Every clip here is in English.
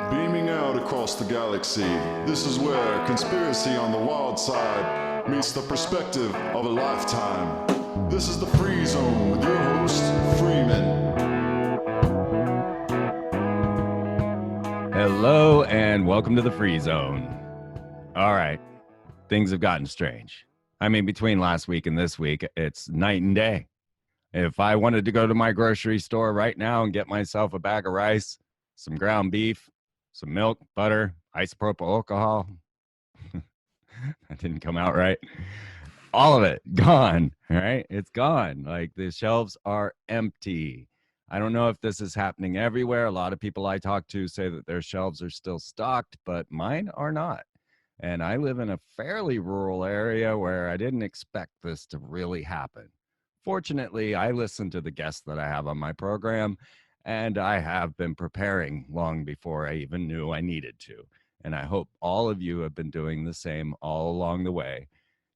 Beaming out across the galaxy, this is where conspiracy on the wild side meets the perspective of a lifetime. This is the Free Zone with your host, Freeman. Hello and welcome to the Free Zone. All right, things have gotten strange. I mean, between last week and this week, it's night and day. If I wanted to go to my grocery store right now and get myself a bag of rice, some ground beef, some milk, butter, isopropyl alcohol, that didn't come out right. All of it gone, all right? It's gone. Like the shelves are empty. I don't know if this is happening everywhere. A lot of people I talk to say that their shelves are still stocked, but mine are not. And I live in a fairly rural area where I didn't expect this to really happen. Fortunately, I listen to the guests that I have on my program, and I have been preparing long before I even knew I needed to. And I hope all of you have been doing the same all along the way,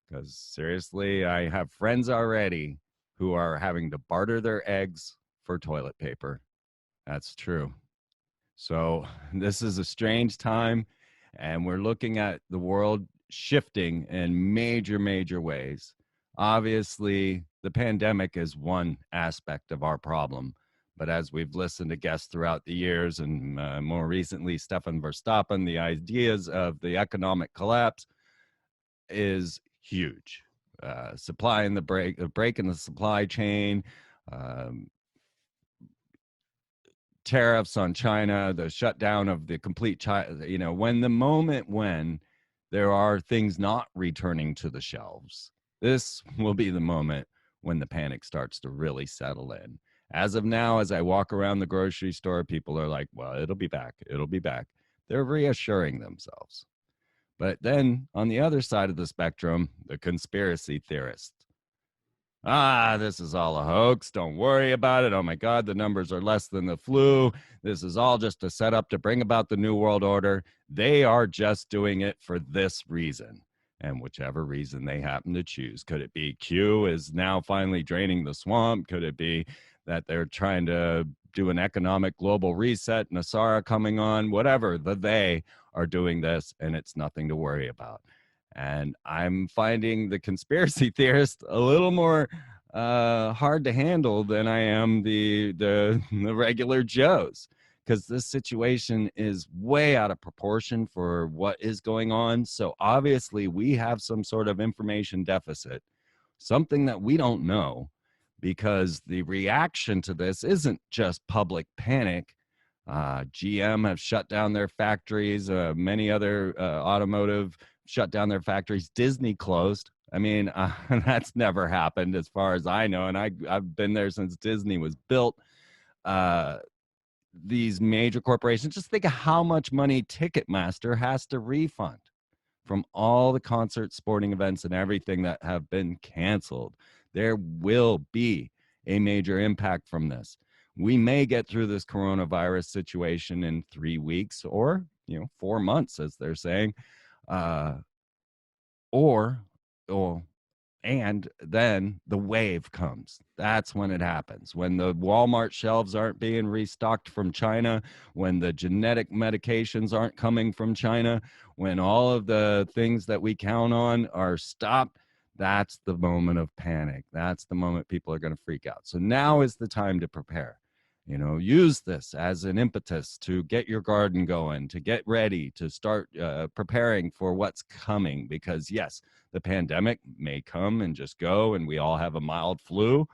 because seriously, I have friends already who are having to barter their eggs for toilet paper. That's true. So this is a strange time, and we're looking at the world shifting in major ways. Obviously, the pandemic is one aspect of our problem, but as we've listened to guests throughout the years, and more recently, Stefan Verstappen, the ideas of the economic collapse is huge. Supplying the break in the supply chain, um, tariffs on China, the shutdown of the complete China, when the moment when there are things not returning to the shelves, this will be the moment when the panic starts to really settle in. As of now, as I walk around the grocery store, people are like, well, it'll be back. It'll be back. They're reassuring themselves. But then on the other side of the spectrum, the conspiracy theorists. This is all a hoax. Don't worry about it. Oh my God, the numbers are less than the flu. This is all just a setup to bring about the New World Order. They are just doing it for this reason, and whichever reason they happen to choose. Could it be Q is now finally draining the swamp? Could it be that they're trying to do an economic global reset, Nasara coming on? Whatever, they are doing this, and it's nothing to worry about. And I'm finding the conspiracy theorist a little more hard to handle than I am the regular Joes, because this situation is way out of proportion for what is going on. So obviously we have some sort of information deficit, something that we don't know, because the reaction to this isn't just public panic. GM have shut down their factories. Many other automotive shut down their factories. Disney closed. I mean, that's never happened as far as I know. And I've been there since Disney was built. These major corporations, just think of how much money Ticketmaster has to refund from all the concerts, sporting events, and everything that have been canceled. There will be a major impact from this. We may get through this coronavirus situation in 3 weeks or 4 months, as they're saying, or and then the wave comes. That's when it happens. When the Walmart shelves aren't being restocked from China, when the genetic medications aren't coming from China, when all of the things that we count on are stopped, that's the moment of panic. That's the moment people are going to freak out. So now is the time to prepare. Use this as an impetus to get your garden going, to get ready, to start preparing for what's coming. Because yes, the pandemic may come and just go, and we all have a mild flu,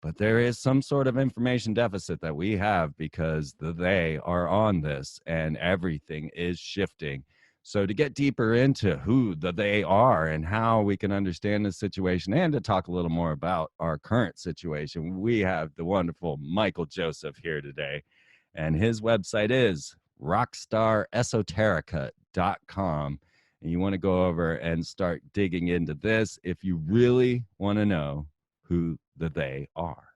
but there is some sort of information deficit that we have, because they are on this and everything is shifting. So to get deeper into who they are and how we can understand this situation, and to talk a little more about our current situation, we have the wonderful Michael Joseph here today. And his website is rockstaresoterica.com. And you want to go over and start digging into this if you really want to know who they are.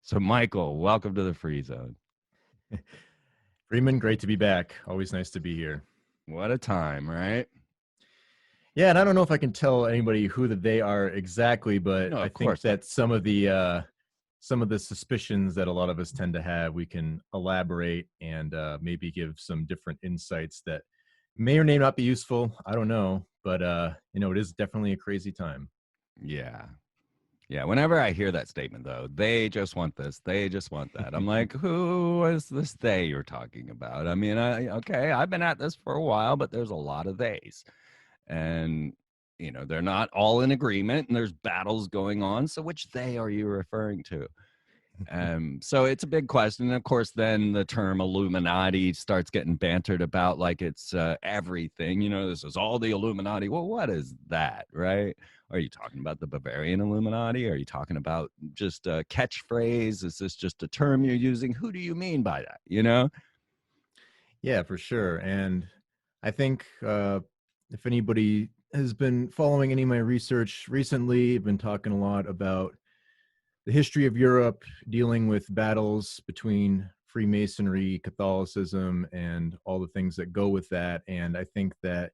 So, Michael, welcome to the Free Zone. Freeman, great to be back. Always nice to be here. What a time, right? Yeah, and I don't know if I can tell anybody who they are exactly, but I think that some of the some of the suspicions that a lot of us tend to have, we can elaborate and maybe give some different insights that may or may not be useful. I don't know, but it is definitely a crazy time. Yeah. Yeah, whenever I hear that statement, though, they just want this, they just want that. I'm like, who is this they you're talking about? I mean, okay, I've been at this for a while, but there's a lot of theys. And, they're not all in agreement and there's battles going on. So which they are you referring to? So it's a big question. And of course, then the term Illuminati starts getting bantered about like it's everything. This is all the Illuminati. Well, what is that, right? Are you talking about the Bavarian Illuminati? Are you talking about just a catchphrase? Is this just a term you're using? Who do you mean by that? Yeah, for sure. And I think if anybody has been following any of my research recently, I've been talking a lot about the history of Europe, dealing with battles between Freemasonry, Catholicism, and all the things that go with that. And I think that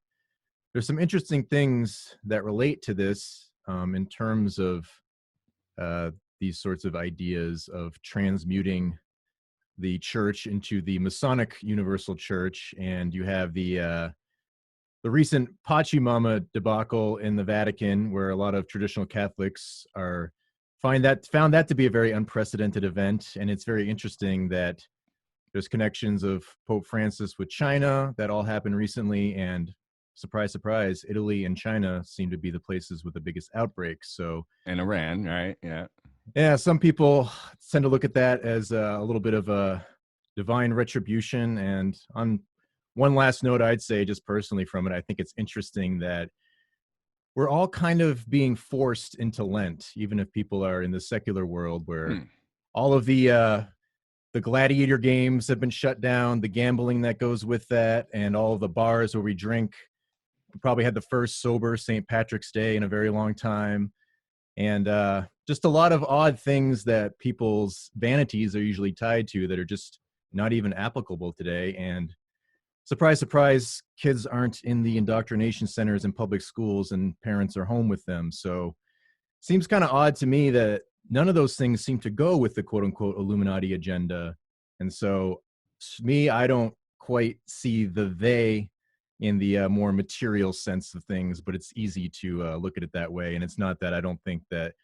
there's some interesting things that relate to this in terms of these sorts of ideas of transmuting the church into the Masonic Universal Church. And you have the recent Pachimama debacle in the Vatican, where a lot of traditional Catholics found that to be a very unprecedented event. And it's very interesting that there's connections of Pope Francis with China that all happened recently, and surprise, surprise, Italy and China seem to be the places with the biggest outbreaks. So, and Iran, right? Yeah, some people tend to look at that as a little bit of a divine retribution. And on one last note, I'd say just personally from it, I think it's interesting that we're all kind of being forced into Lent, even if people are in the secular world where all of the gladiator games have been shut down, the gambling that goes with that, and all of the bars where we drink. We probably had the first sober St. Patrick's Day in a very long time. And just a lot of odd things that people's vanities are usually tied to that are just not even applicable today. And surprise, surprise, kids aren't in the indoctrination centers in public schools and parents are home with them. So it seems kind of odd to me that none of those things seem to go with the quote unquote Illuminati agenda. And so to me, I don't quite see the they in the more material sense of things, but it's easy to look at it that way. And it's not that I don't think that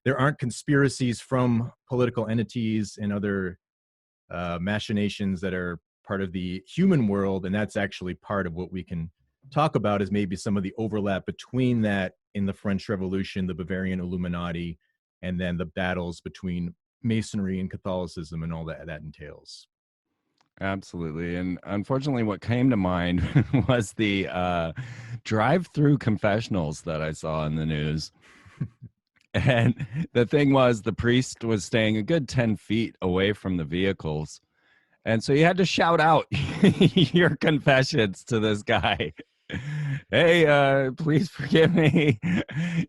there aren't conspiracies from political entities and other machinations that are part of the human world. And that's actually part of what we can talk about is maybe some of the overlap between that in the French Revolution, the Bavarian Illuminati, and then the battles between Masonry and Catholicism and all that entails. Absolutely. And unfortunately, what came to mind was the drive-through confessionals that I saw in the news. And the thing was, the priest was staying a good 10 feet away from the vehicles. And so you had to shout out your confessions to this guy. Hey, please forgive me.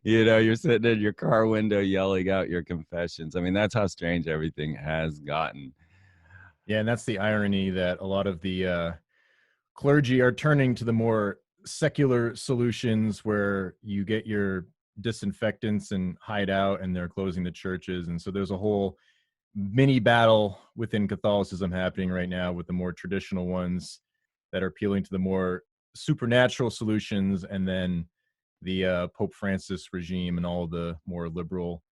You're sitting in your car window yelling out your confessions. I mean, that's how strange everything has gotten. Yeah, and that's the irony that a lot of the clergy are turning to the more secular solutions where you get your disinfectants and hide out, and they're closing the churches. And so there's a whole mini battle within Catholicism happening right now with the more traditional ones that are appealing to the more supernatural solutions, and then the Pope Francis regime and all the more liberal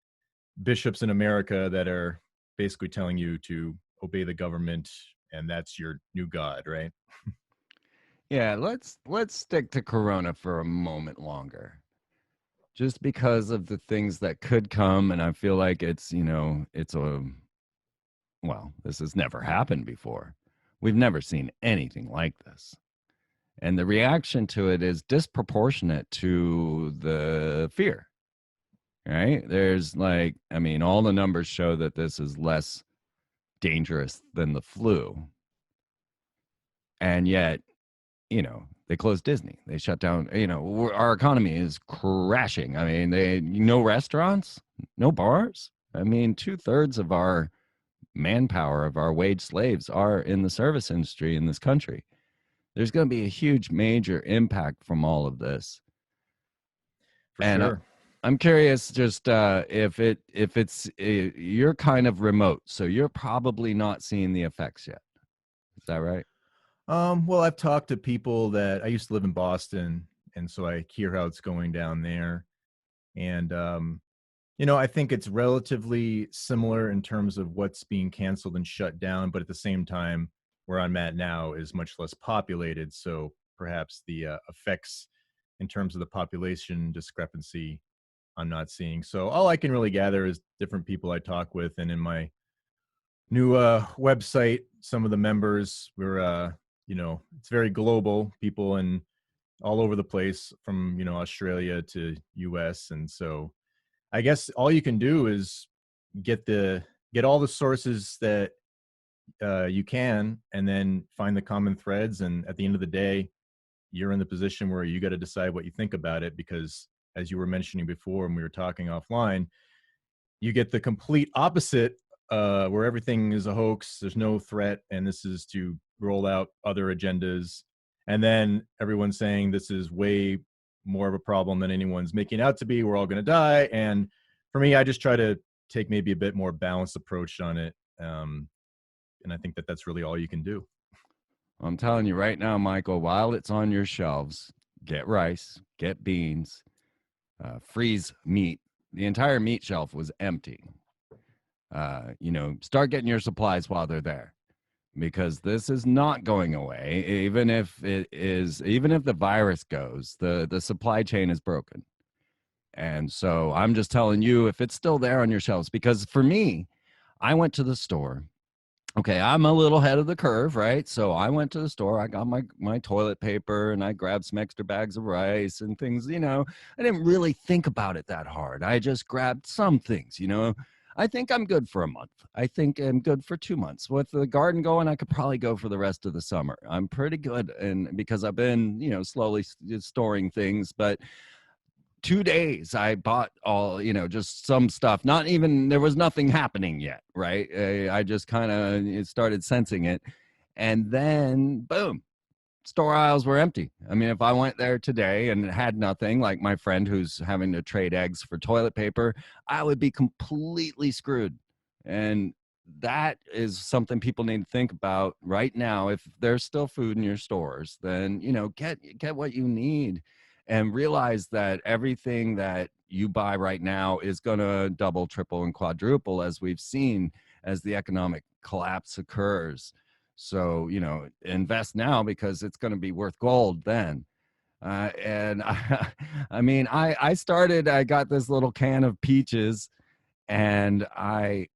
bishops in America that are basically telling you to obey the government, and that's your new god, right? Yeah, let's stick to Corona for a moment longer. Just because of the things that could come, and I feel like this has never happened before. We've never seen anything like this. And the reaction to it is disproportionate to the fear, right? There's all the numbers show that this is less dangerous than the flu. And yet, they closed Disney. They shut down, our economy is crashing. I mean, no restaurants, no bars. I mean, 2/3 of our manpower, of our wage slaves are in the service industry in this country. There's going to be a huge, major impact from all of this. For sure. I'm curious just if it's you're kind of remote, so you're probably not seeing the effects yet. Is that right? Well, I've talked to people that I used to live in Boston, and so I hear how it's going down there. And I think it's relatively similar in terms of what's being canceled and shut down, but at the same time, where I'm at now is much less populated, so perhaps the effects in terms of the population discrepancy I'm not seeing. So all I can really gather is different people I talk with, and in my new website, some of the members were, it's very global, people in all over the place from Australia to US. And so I guess all you can do is get all the sources that you can, and then find the common threads. And at the end of the day, you're in the position where you got to decide what you think about it, because as you were mentioning before when we were talking offline, you get the complete opposite, where everything is a hoax, there's no threat, and this is to roll out other agendas. And then everyone's saying this is way more of a problem than anyone's making out to be. We're all going to die. And for me, I just try to take maybe a bit more balanced approach on it. And I think that that's really all you can do. I'm telling you right now, Michael, while it's on your shelves, get rice, get beans, freeze meat. The entire meat shelf was empty. Start getting your supplies while they're there, because this is not going away. Even if the virus goes, the supply chain is broken. And so I'm just telling you, if it's still there on your shelves, because for me, I went to the store. Okay, I'm a little ahead of the curve, right? So I went to the store, I got my toilet paper, and I grabbed some extra bags of rice and things. I didn't really think about it that hard. I just grabbed some things. I think I'm good for a month. I think I'm good for 2 months. With the garden going, I could probably go for the rest of the summer. I'm pretty good, and because I've been, slowly storing things. But 2 days I bought all, just some stuff. Not even, there was nothing happening yet, right? I just kind of started sensing it. And then, boom, store aisles were empty. I mean, if I went there today and had nothing, like my friend who's having to trade eggs for toilet paper, I would be completely screwed. And that is something people need to think about right now. If there's still food in your stores, then, get what you need, and realize that everything that you buy right now is going to double, triple, and quadruple, as we've seen, as the economic collapse occurs. So, invest now, because it's going to be worth gold then. And I mean, I got this little can of peaches, and I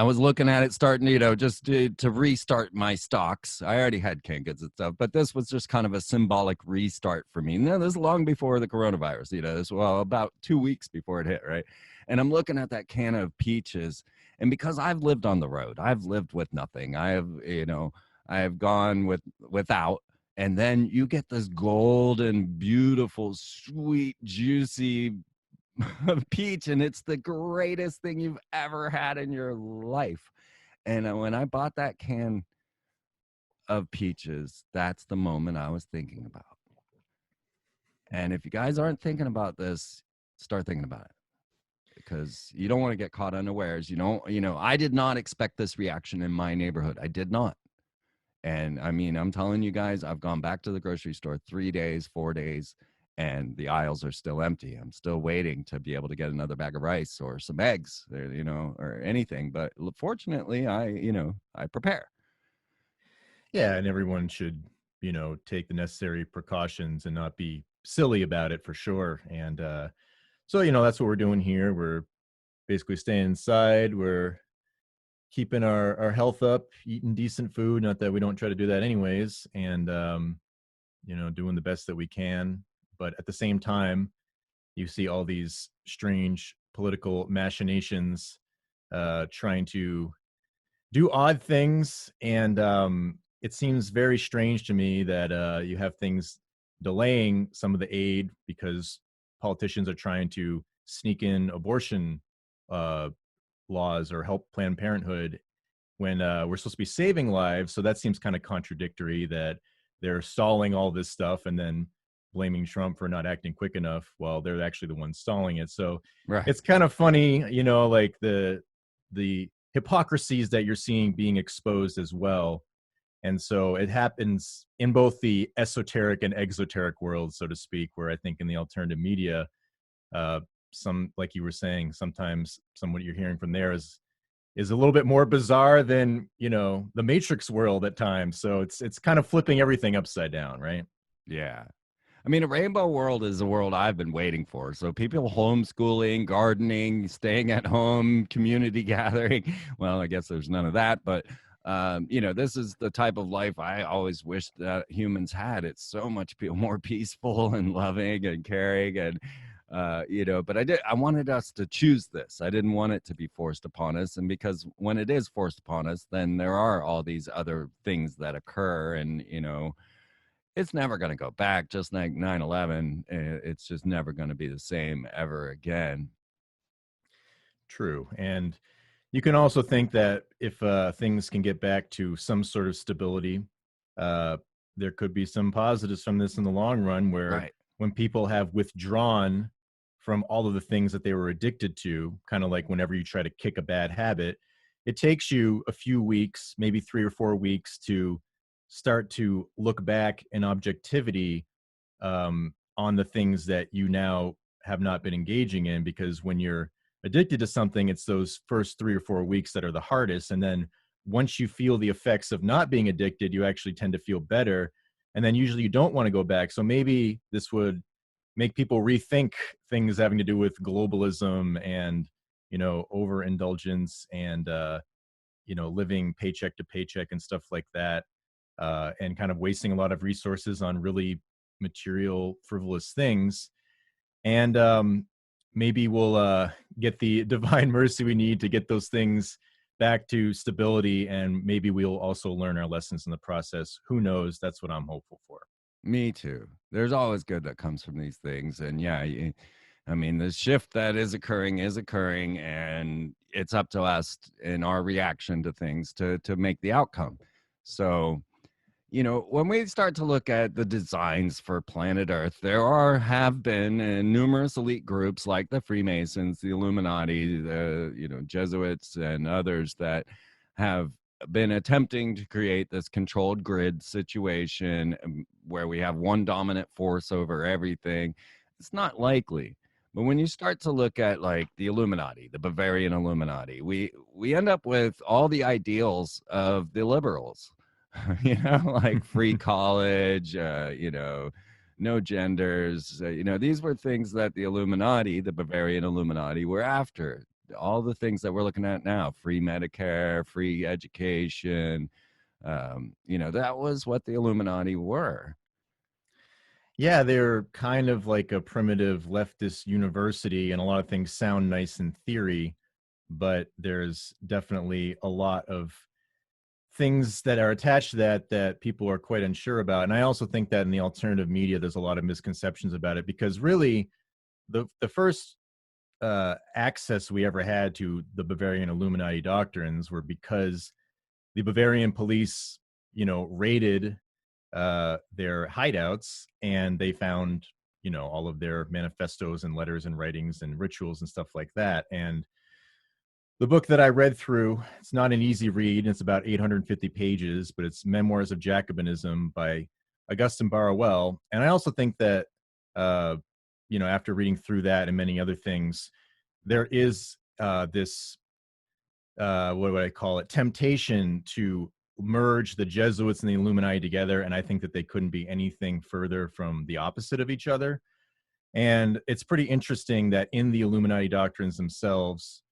was looking at it starting, just to restart my stocks. I already had canned goods and stuff, but this was just kind of a symbolic restart for me. Now, this is long before the coronavirus, about 2 weeks before it hit, right? And I'm looking at that can of peaches, and because I've lived on the road, I've lived with nothing. I have gone without, and then you get this golden, beautiful, sweet, juicy peach, and it's the greatest thing you've ever had in your life. And when I bought that can of peaches, that's the moment I was thinking about. And if you guys aren't thinking about this, start thinking about it, because you don't want to get caught unawares. I did not expect this reaction in my neighborhood. I did not. And I mean, I'm telling you guys, I've gone back to the grocery store 3 days, 4 days, and the aisles are still empty. I'm still waiting to be able to get another bag of rice or some eggs, or anything. But fortunately, I prepare. Yeah, and everyone should, take the necessary precautions and not be silly about it, for sure. And so, that's what we're doing here. We're basically staying inside. We're keeping our health up, eating decent food. Not that we don't try to do that anyways, and doing the best that we can. But at the same time, you see all these strange political machinations, trying to do odd things. And it seems very strange to me that you have things delaying some of the aid because politicians are trying to sneak in abortion laws or help Planned Parenthood when we're supposed to be saving lives. So that seems kind of contradictory, that they're stalling all this stuff and then blaming Trump for not acting quick enough while they're actually the ones stalling it. So Right. it's kind of funny, like the hypocrisies that you're seeing being exposed as well. And so it happens in both the esoteric and exoteric worlds, so to speak, where I think in the alternative media, some, like you were saying, sometimes what you're hearing from there is a little bit more bizarre than, the Matrix world at times. So it's kind of flipping everything upside down, right? Yeah. I mean, a rainbow world is a world I've been waiting for. So people homeschooling, gardening, staying at home, community gathering. Well, I guess there's none of that, but this is the type of life I always wished that humans had. It's so much more peaceful and loving and caring, and but I wanted us to choose this. I didn't want it to be forced upon us, and because when it is forced upon us, then there are all these other things that occur, and it's never going to go back. Just like 9/11, it's just never going to be the same ever again. True. And you can also think that if things can get back to some sort of stability, there could be some positives from this in the long run, where Right. when people have withdrawn from all of the things that they were addicted to, kind of like whenever you try to kick a bad habit, it takes you a few weeks, maybe 3 or 4 weeks, to start to look back in objectivity on the things that you now have not been engaging in. Because when you're addicted to something, it's those first 3 or 4 weeks that are the hardest. And then once you feel the effects of not being addicted, you actually tend to feel better. And then usually you don't want to go back. So maybe this would make people rethink things having to do with globalism and, overindulgence and, living paycheck to paycheck and stuff like that. And kind of wasting a lot of resources on really material, frivolous things. And maybe we'll get the divine mercy we need to get those things back to stability, and maybe we'll also learn our lessons in the process. Who knows? That's what I'm hopeful for. Me too. There's always good that comes from these things. And yeah, I mean, the shift that is occurring, and it's up to us in our reaction to things to make the outcome. So, when we start to look at the designs for planet Earth, there have been numerous elite groups like the Freemasons, the Illuminati, the Jesuits, and others that have been attempting to create this controlled grid situation where we have one dominant force over everything. It's not likely. But when you start to look at like the Illuminati, the Bavarian Illuminati, we end up with all the ideals of the liberals. Like free college, no genders. These were things that the Illuminati, the Bavarian Illuminati, were after. All the things that we're looking at now: free Medicare, free education. That was what the Illuminati were. Yeah, they're kind of like a primitive leftist university, and a lot of things sound nice in theory, but there's definitely a lot of things that are attached to that people are quite unsure about. And I also think that in the alternative media, there's a lot of misconceptions about it, because really the first access we ever had to the Bavarian Illuminati doctrines were because the Bavarian police, raided their hideouts, and they found, all of their manifestos and letters and writings and rituals and stuff like that. And the book that I read through, it's not an easy read. It's about 850 pages, but it's Memoirs of Jacobinism by Augustin Barruel. And I also think that, after reading through that and many other things, there is this, what would I call it, temptation to merge the Jesuits and the Illuminati together. And I think that they couldn't be anything further from the opposite of each other. And it's pretty interesting that in the Illuminati doctrines themselves,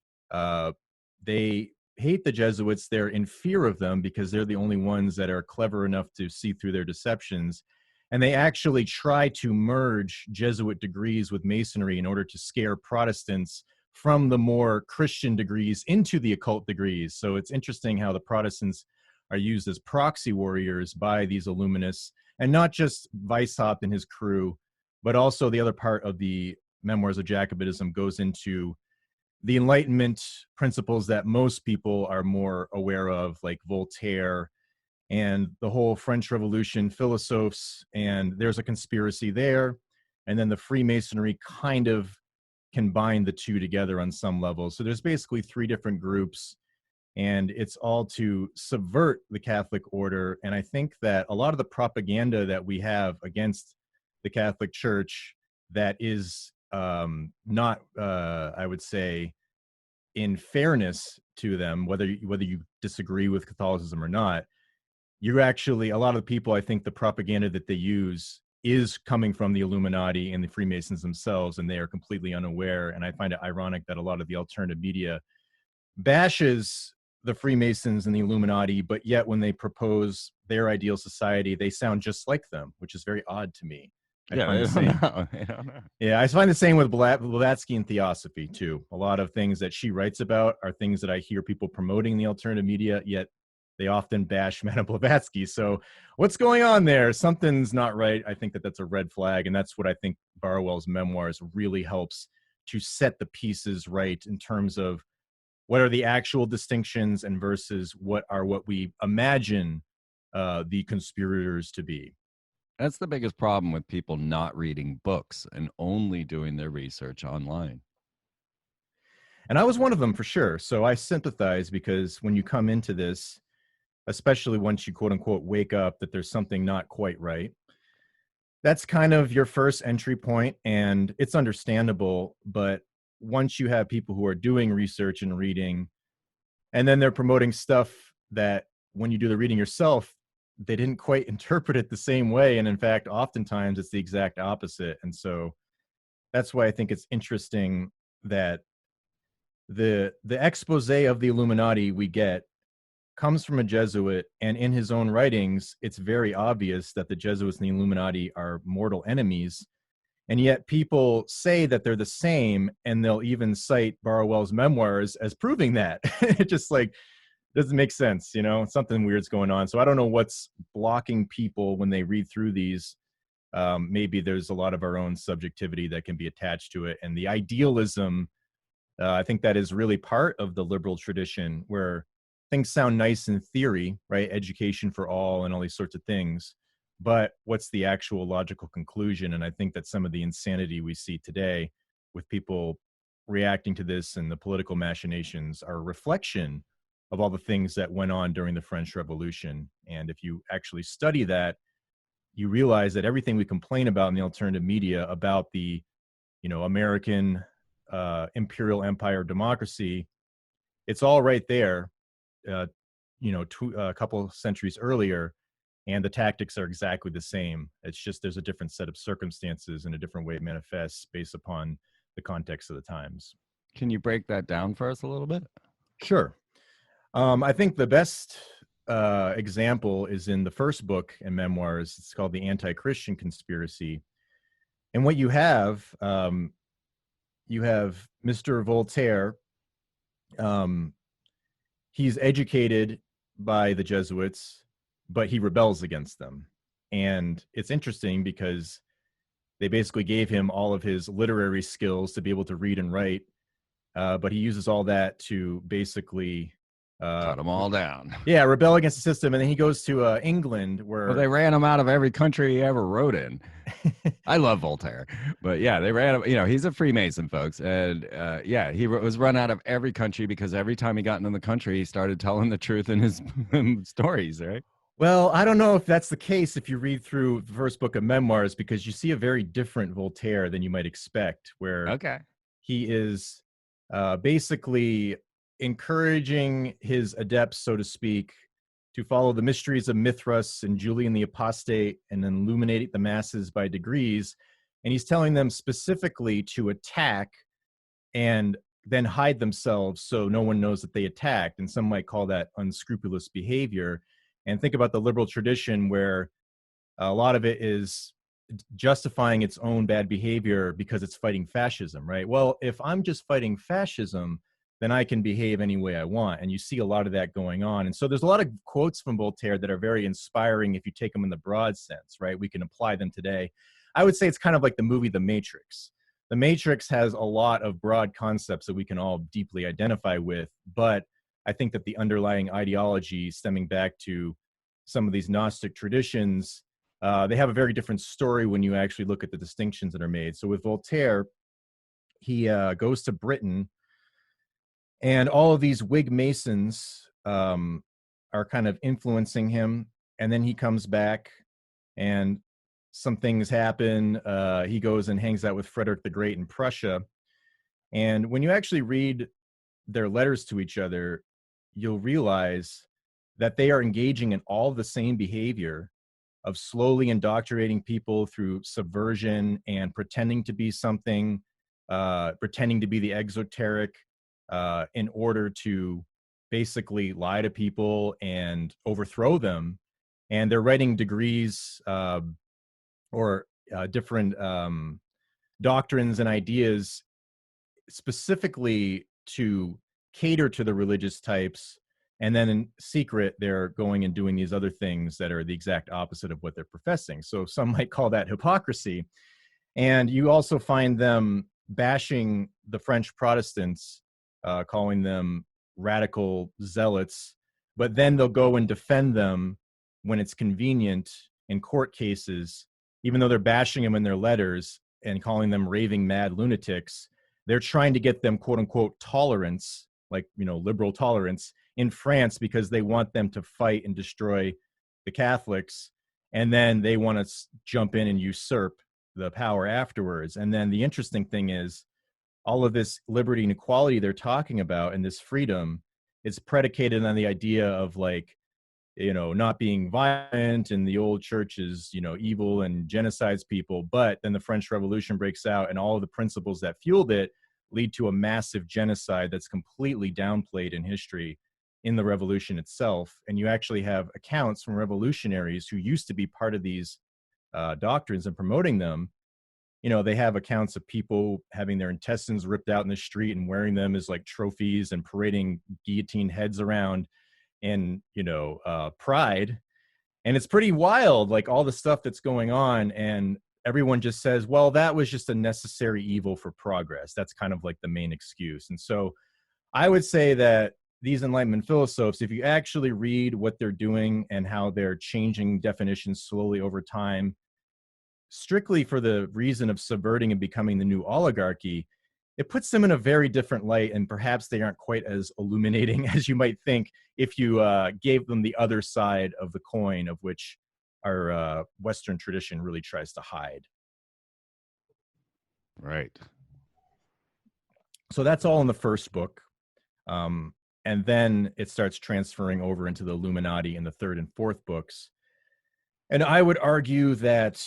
they hate the Jesuits. They're in fear of them because they're the only ones that are clever enough to see through their deceptions. And they actually try to merge Jesuit degrees with Masonry in order to scare Protestants from the more Christian degrees into the occult degrees. So it's interesting how the Protestants are used as proxy warriors by these Illuminists, and not just Weishaupt and his crew, but also the other part of the Memoirs of Jacobinism goes into the Enlightenment principles that most people are more aware of, like Voltaire and the whole French Revolution philosophes, and there's a conspiracy there. And then the Freemasonry kind of combine the two together on some level. So there's basically three different groups, and it's all to subvert the Catholic order. And I think that a lot of the propaganda that we have against the Catholic Church that is not, I would say, in fairness to them, whether you disagree with Catholicism or not, you're actually, a lot of the people, I think the propaganda that they use is coming from the Illuminati and the Freemasons themselves, and they are completely unaware. And I find it ironic that a lot of the alternative media bashes the Freemasons and the Illuminati, but yet when they propose their ideal society, they sound just like them, which is very odd to me. I Yeah, find they the don't same. know. They don't know. Yeah, I find the same with Blavatsky and Theosophy too. A lot of things that she writes about are things that I hear people promoting in the alternative media, yet they often bash Madame Blavatsky. So what's going on there? Something's not right. I think that that's a red flag, and that's what I think Barwell's memoirs really helps to set the pieces right in terms of what are the actual distinctions and versus what we imagine the conspirators to be. That's the biggest problem with people not reading books and only doing their research online. And I was one of them for sure. So I sympathize, because when you come into this, especially once you quote unquote wake up that there's something not quite right, that's kind of your first entry point, and it's understandable. But once you have people who are doing research and reading, and then they're promoting stuff that when you do the reading yourself, they didn't quite interpret it the same way. And in fact, oftentimes it's the exact opposite. And so that's why I think it's interesting that the expose of the Illuminati we get comes from a Jesuit, and in his own writings, it's very obvious that the Jesuits and the Illuminati are mortal enemies. And yet people say that they're the same, and they'll even cite Barwell's memoirs as proving that. It just like doesn't make sense, you know, something weird's going on. So I don't know what's blocking people when they read through these. Maybe there's a lot of our own subjectivity that can be attached to it. And the idealism, I think that is really part of the liberal tradition, where things sound nice in theory, right? Education for all and all these sorts of things. But what's the actual logical conclusion? And I think that some of the insanity we see today with people reacting to this and the political machinations are a reflection of all the things that went on during the French Revolution. And if you actually study that, you realize that everything we complain about in the alternative media about the, you know, American imperial empire democracy, it's all right there, you know, a couple centuries earlier, and the tactics are exactly the same. It's just there's a different set of circumstances and a different way it manifests based upon the context of the times. Can you break that down for us a little bit? Sure. I think the best example is in the first book in memoirs. It's called The Anti-Christian Conspiracy. And what you have Mr. Voltaire. He's educated by the Jesuits, but he rebels against them. And it's interesting because they basically gave him all of his literary skills to be able to read and write, but he uses all that to basically Cut them all down. yeah, rebel against the system. And then he goes to England, where Well, they ran him out of every country he ever wrote in. I love Voltaire, but yeah, they ran him. You know, he's a Freemason, folks, and yeah, he was run out of every country because every time he got into the country, he started telling the truth in his stories, right? Well, I don't know if that's the case if you read through the first book of memoirs, because you see a very different Voltaire than you might expect, where Okay. he is basically encouraging his adepts, so to speak, to follow the mysteries of Mithras and Julian the Apostate and then illuminate the masses by degrees. And he's telling them specifically to attack and then hide themselves so no one knows that they attacked. And some might call that unscrupulous behavior. And think about the liberal tradition, where a lot of it is justifying its own bad behavior because it's fighting fascism, right? Well, if I'm just fighting fascism, then I can behave any way I want. And you see a lot of that going on. And so there's a lot of quotes from Voltaire that are very inspiring if you take them in the broad sense, right? We can apply them today. I would say it's kind of like the movie The Matrix. The Matrix has a lot of broad concepts that we can all deeply identify with, but I think that the underlying ideology stemming back to some of these Gnostic traditions, they have a very different story when you actually look at the distinctions that are made. So with Voltaire, he goes to Britain, and all of these Whig Masons are kind of influencing him. And then he comes back, and some things happen. He goes and hangs out with Frederick the Great in Prussia. And when you actually read their letters to each other, you'll realize that they are engaging in all the same behavior of slowly indoctrinating people through subversion and pretending to be something, pretending to be the exoteric, in order to basically lie to people and overthrow them. And they're writing degrees or different doctrines and ideas specifically to cater to the religious types, and then in secret they're going and doing these other things that are the exact opposite of what they're professing. So some might call that hypocrisy. And you also find them bashing the French Protestants, calling them radical zealots, but then they'll go and defend them when it's convenient in court cases, even though they're bashing them in their letters and calling them raving mad lunatics. They're trying to get them, quote unquote, tolerance, like, liberal tolerance in France, because they want them to fight and destroy the Catholics. And then they want to jump in and usurp the power afterwards. And then the interesting thing is, all of this liberty and equality they're talking about and this freedom is predicated on the idea of, like, not being violent, and the old church is, evil and genocides people. But then the French Revolution breaks out, and all of the principles that fueled it lead to a massive genocide that's completely downplayed in history in the revolution itself. And you actually have accounts from revolutionaries who used to be part of these doctrines and promoting them. They have accounts of people having their intestines ripped out in the street and wearing them as like trophies and parading guillotine heads around in pride. And it's pretty wild, like all the stuff that's going on. And everyone just says, well, that was just a necessary evil for progress. That's kind of like the main excuse. And so I would say that these Enlightenment philosophers, if you actually read what they're doing and how they're changing definitions slowly over time, strictly for the reason of subverting and becoming the new oligarchy, it puts them in a very different light, and perhaps they aren't quite as illuminating as you might think if you gave them the other side of the coin, of which our Western tradition really tries to hide. Right. So that's all in the first book. And then it starts transferring over into the Illuminati in the third and fourth books. And I would argue that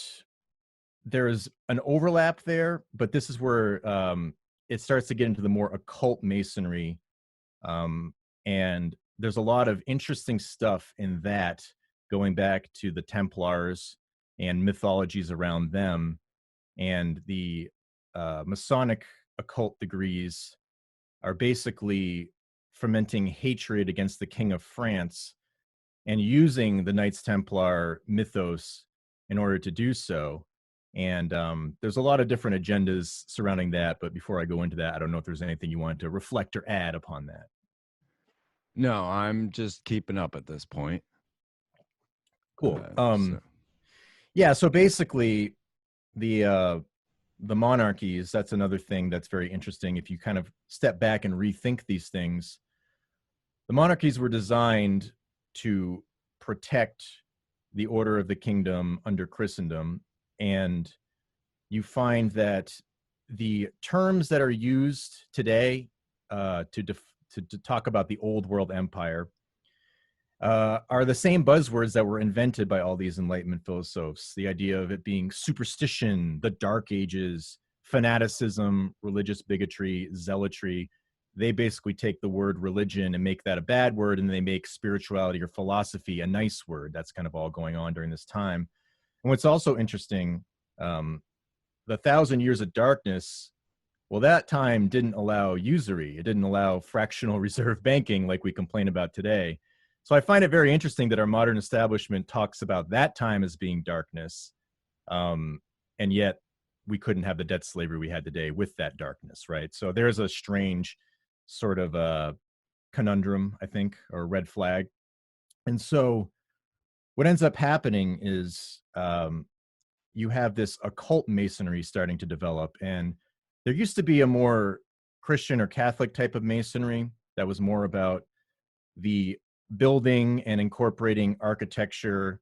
there's an overlap there, but this is where it starts to get into the more occult masonry. And there's a lot of interesting stuff in that, going back to the Templars and mythologies around them. And the Masonic occult degrees are basically fermenting hatred against the King of France and using the Knights Templar mythos in order to do so. And there's a lot of different agendas surrounding that. But before I go into that, I don't know if there's anything you want to reflect or add upon that. No, I'm just keeping up at this point. Cool. Yeah, so basically the monarchies, that's another thing that's very interesting. If you kind of step back and rethink these things, the monarchies were designed to protect the order of the kingdom under Christendom. And you find that the terms that are used today to talk about the old world empire are the same buzzwords that were invented by all these Enlightenment philosophers. The idea of it being superstition, the Dark Ages, fanaticism, religious bigotry, zealotry. They basically take the word religion and make that a bad word, and they make spirituality or philosophy a nice word. That's kind of all going on during this time. And what's also interesting, the 1,000 Years of Darkness, well, that time didn't allow usury. It didn't allow fractional reserve banking like we complain about today. So I find it very interesting that our modern establishment talks about that time as being darkness, and yet we couldn't have the debt slavery we had today with that darkness, right? So there's a strange sort of a conundrum, I think, or red flag. And so what ends up happening is you have this occult masonry starting to develop. And there used to be a more Christian or Catholic type of masonry that was more about the building and incorporating architecture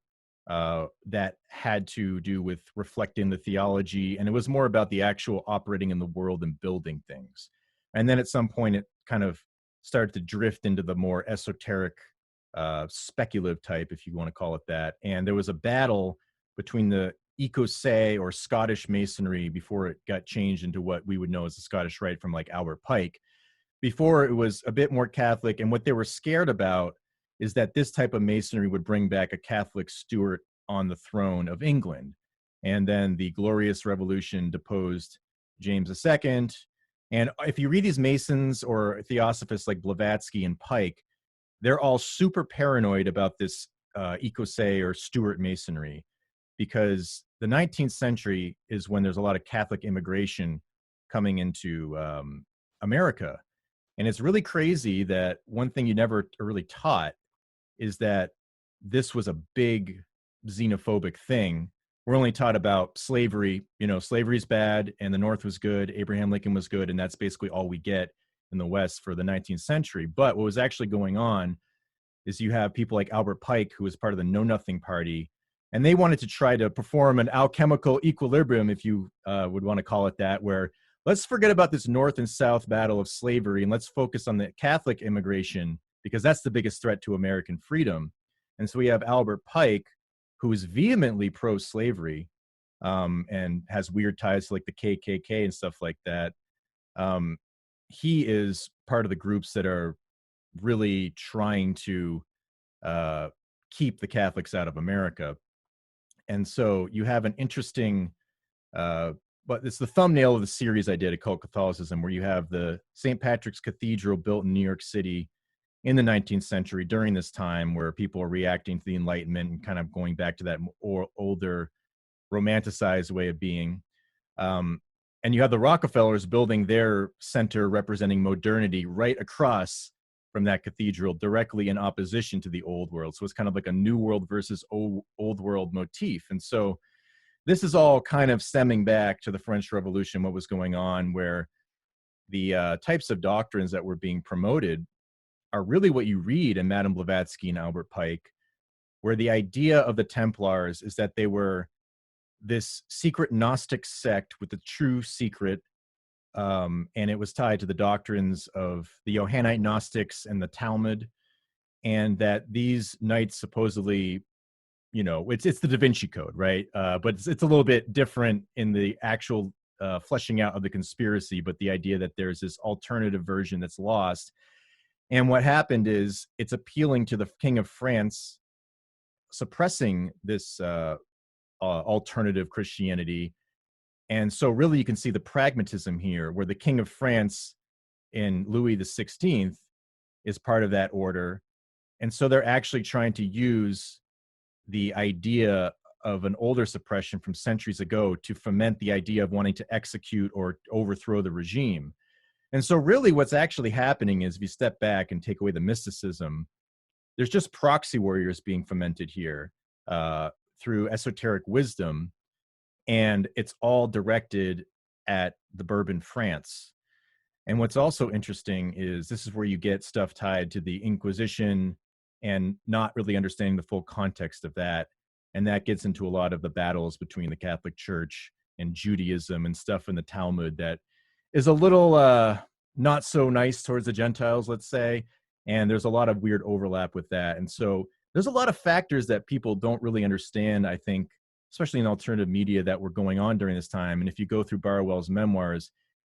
that had to do with reflecting the theology. And it was more about the actual operating in the world and building things. And then at some point, it kind of started to drift into the more esoteric, speculative type, if you want to call it that. And there was a battle between the Ecosse or Scottish Masonry before it got changed into what we would know as the Scottish Rite from like Albert Pike. Before, it was a bit more Catholic, and what they were scared about is that this type of masonry would bring back a Catholic Stuart on the throne of England. And then the Glorious Revolution deposed James II. And if you read these Masons or Theosophists like Blavatsky and Pike, they're all super paranoid about this Ecosse or Stuart Masonry, because the 19th century is when there's a lot of Catholic immigration coming into America. And it's really crazy that one thing you never are really taught is that this was a big xenophobic thing. We're only taught about slavery. You know, slavery's bad and the North was good. Abraham Lincoln was good. And that's basically all we get in the West for the 19th century. But what was actually going on is you have people like Albert Pike, who was part of the Know Nothing Party, and they wanted to try to perform an alchemical equilibrium, if you would want to call it that, where let's forget about this North and South battle of slavery and let's focus on the Catholic immigration, because that's the biggest threat to American freedom. And so we have Albert Pike, who is vehemently pro-slavery and has weird ties to like the KKK and stuff like that. He is part of the groups that are really trying to keep the Catholics out of America. And so you have an interesting, but it's the thumbnail of the series I did, Occult Catholicism, where you have the St. Patrick's Cathedral built in New York City in the 19th century during this time where people are reacting to the Enlightenment and kind of going back to that older romanticized way of being. And you have the Rockefellers building their center representing modernity right across from that cathedral, directly in opposition to the old world. So it's kind of like a new world versus old world motif. And so this is all kind of stemming back to the French Revolution, what was going on, where the types of doctrines that were being promoted are really what you read in Madame Blavatsky and Albert Pike, where the idea of the Templars is that they were this secret Gnostic sect with the true secret, and it was tied to the doctrines of the Johannite Gnostics and the Talmud, and that these knights supposedly, you know, it's the Da Vinci Code, right? But it's a little bit different in the actual fleshing out of the conspiracy, but the idea that there's this alternative version that's lost. And what happened is it's appealing to the King of France, suppressing this alternative Christianity. And so really you can see the pragmatism here, where the King of France in Louis XVI is part of that order. And so they're actually trying to use the idea of an older suppression from centuries ago to foment the idea of wanting to execute or overthrow the regime. And so really what's actually happening is, if you step back and take away the mysticism, there's just proxy warriors being fomented here through esoteric wisdom. And it's all directed at the Bourbon France. And what's also interesting is this is where you get stuff tied to the Inquisition and not really understanding the full context of that. And that gets into a lot of the battles between the Catholic Church and Judaism and stuff in the Talmud that is a little not so nice towards the Gentiles, let's say. And there's a lot of weird overlap with that. And so there's a lot of factors that people don't really understand, I think, especially in alternative media, that were going on during this time. And if you go through Barwell's memoirs,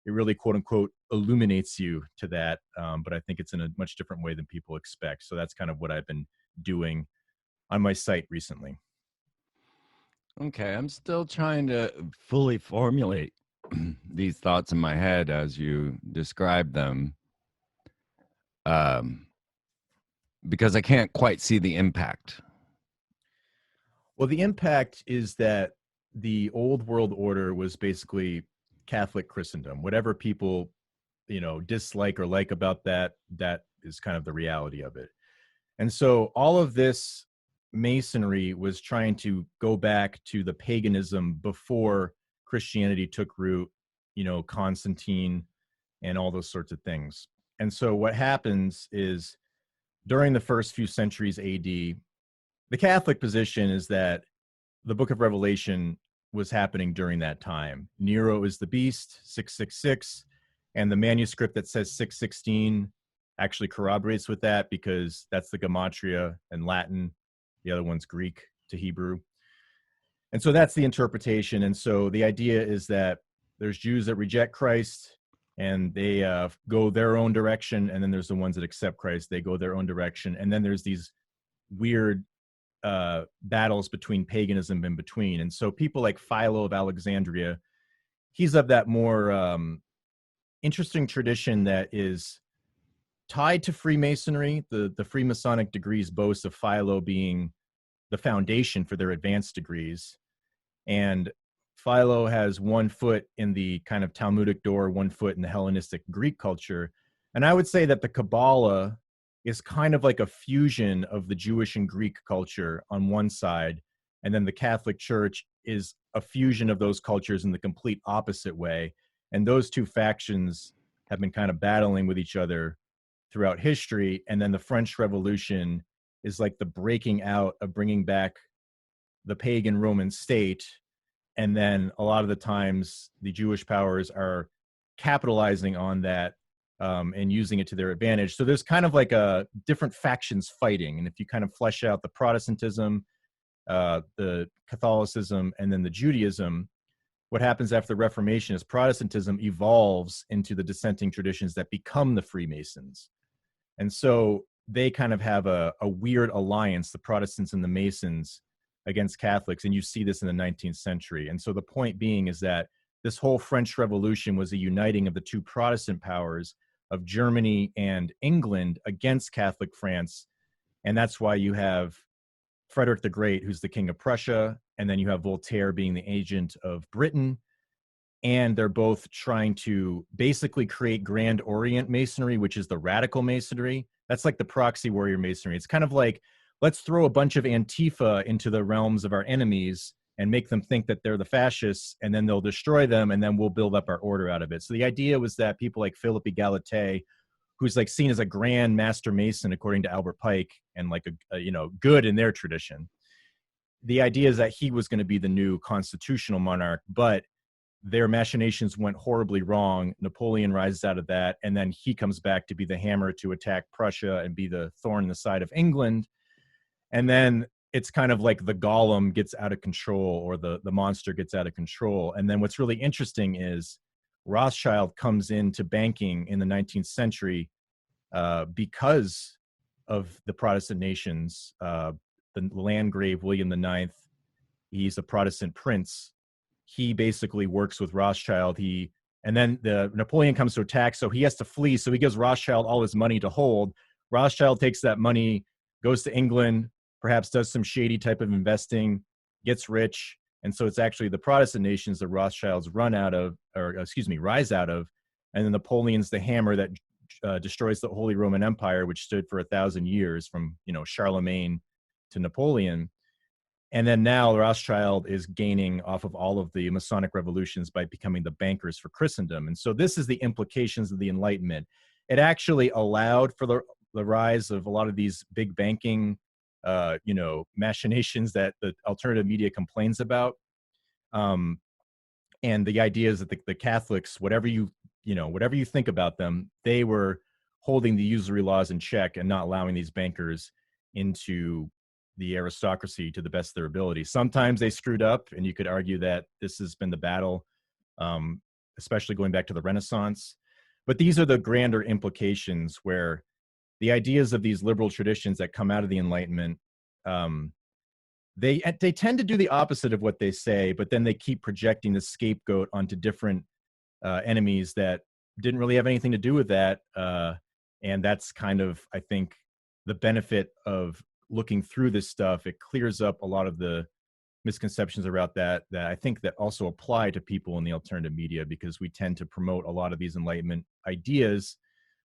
it really, quote unquote, illuminates you to that. But I think it's in a much different way than people expect. So that's kind of what I've been doing on my site recently. Okay, I'm still trying to fully formulate these thoughts in my head as you describe them, because I can't quite see the impact. Well, the impact is that the old world order was basically Catholic Christendom. Whatever people, you know, dislike or like about that, that is kind of the reality of it. And so all of this Masonry was trying to go back to the paganism before Christianity took root, Constantine and all those sorts of things. And so what happens is during the first few centuries AD, the Catholic position is that the book of Revelation was happening during that time. Nero is the beast, 666, and the manuscript that says 616 actually corroborates with that because that's the gematria in Latin. The other one's Greek to Hebrew. And so that's the interpretation. And so the idea is that there's Jews that reject Christ and they go their own direction. And then there's the ones that accept Christ. They go their own direction. And then there's these weird battles between paganism in between. And so people like Philo of Alexandria, he's of that more interesting tradition that is tied to Freemasonry. The Freemasonic degrees boast of Philo being the foundation for their advanced degrees. And Philo has one foot in the kind of Talmudic door, one foot in the Hellenistic Greek culture. And I would say that the Kabbalah is kind of like a fusion of the Jewish and Greek culture on one side. And then the Catholic Church is a fusion of those cultures in the complete opposite way. And those two factions have been kind of battling with each other throughout history. And then the French Revolution is like the breaking out of bringing back the pagan Roman state. And then a lot of the times the Jewish powers are capitalizing on that and using it to their advantage. So there's kind of like a different factions fighting. And if you kind of flesh out the Protestantism, the Catholicism, and then the Judaism, what happens after the Reformation is Protestantism evolves into the dissenting traditions that become the Freemasons. And so they kind of have a weird alliance, the Protestants and the Masons, against Catholics. And you see this in the 19th century. And so the point being is that this whole French Revolution was a uniting of the two Protestant powers of Germany and England against Catholic France. And that's why you have Frederick the Great, who's the King of Prussia, and then you have Voltaire being the agent of Britain. And they're both trying to basically create Grand Orient Masonry, which is the radical Masonry. That's like the proxy warrior Masonry. It's kind of like, let's throw a bunch of Antifa into the realms of our enemies and make them think that they're the fascists, and then they'll destroy them, and then we'll build up our order out of it. So the idea was that people like Philippe Egalité, who's like seen as a grand master mason according to Albert Pike, and like a good in their tradition. The idea is that he was going to be the new constitutional monarch, but their machinations went horribly wrong. Napoleon rises out of that, and then he comes back to be the hammer to attack Prussia and be the thorn in the side of England. And then it's kind of like the golem gets out of control, or the monster gets out of control. And then what's really interesting is Rothschild comes into banking in the 19th century because of the Protestant nations. The Landgrave William IX, he's a Protestant prince. He basically works with Rothschild. And then Napoleon comes to attack, so he has to flee. So he gives Rothschild all his money to hold. Rothschild takes that money, goes to England, perhaps does some shady type of investing, gets rich. And so it's actually the Protestant nations that Rothschilds rise out of. And then Napoleon's the hammer that destroys the Holy Roman Empire, which stood for 1,000 years from, Charlemagne to Napoleon. And then now Rothschild is gaining off of all of the Masonic revolutions by becoming the bankers for Christendom. And so this is the implications of the Enlightenment. It actually allowed for the rise of a lot of these big banking machinations that the alternative media complains about. And the idea is that the Catholics, whatever you think about them, they were holding the usury laws in check and not allowing these bankers into the aristocracy to the best of their ability. Sometimes they screwed up, and you could argue that this has been the battle, especially going back to the Renaissance. But these are the grander implications where the ideas of these liberal traditions that come out of the Enlightenment, they tend to do the opposite of what they say, but then they keep projecting the scapegoat onto different enemies that didn't really have anything to do with that. And that's kind of, I think, the benefit of looking through this stuff. It clears up a lot of the misconceptions about that I think that also apply to people in the alternative media, because we tend to promote a lot of these Enlightenment ideas,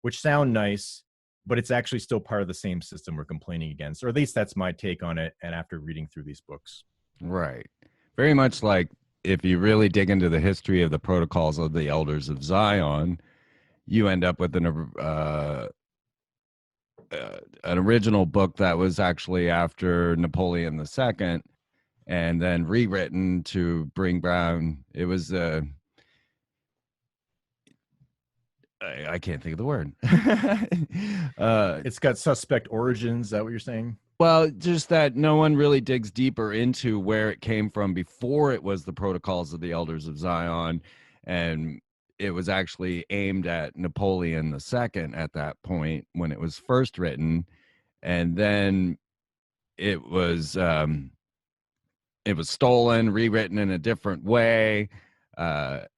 which sound nice, but it's actually still part of the same system we're complaining against, or at least that's my take on it. And after reading through these books, Right. Very much like if you really dig into the history of the protocols of the Elders of Zion, you end up with an original book that was actually after Napoleon II and then rewritten to bring Brown. It was I can't think of the word. it's got suspect origins. Is that what you're saying? Well, just that no one really digs deeper into where it came from before it was the protocols of the Elders of Zion, and it was actually aimed at Napoleon II at that point when it was first written, and then it was stolen, rewritten in a different way,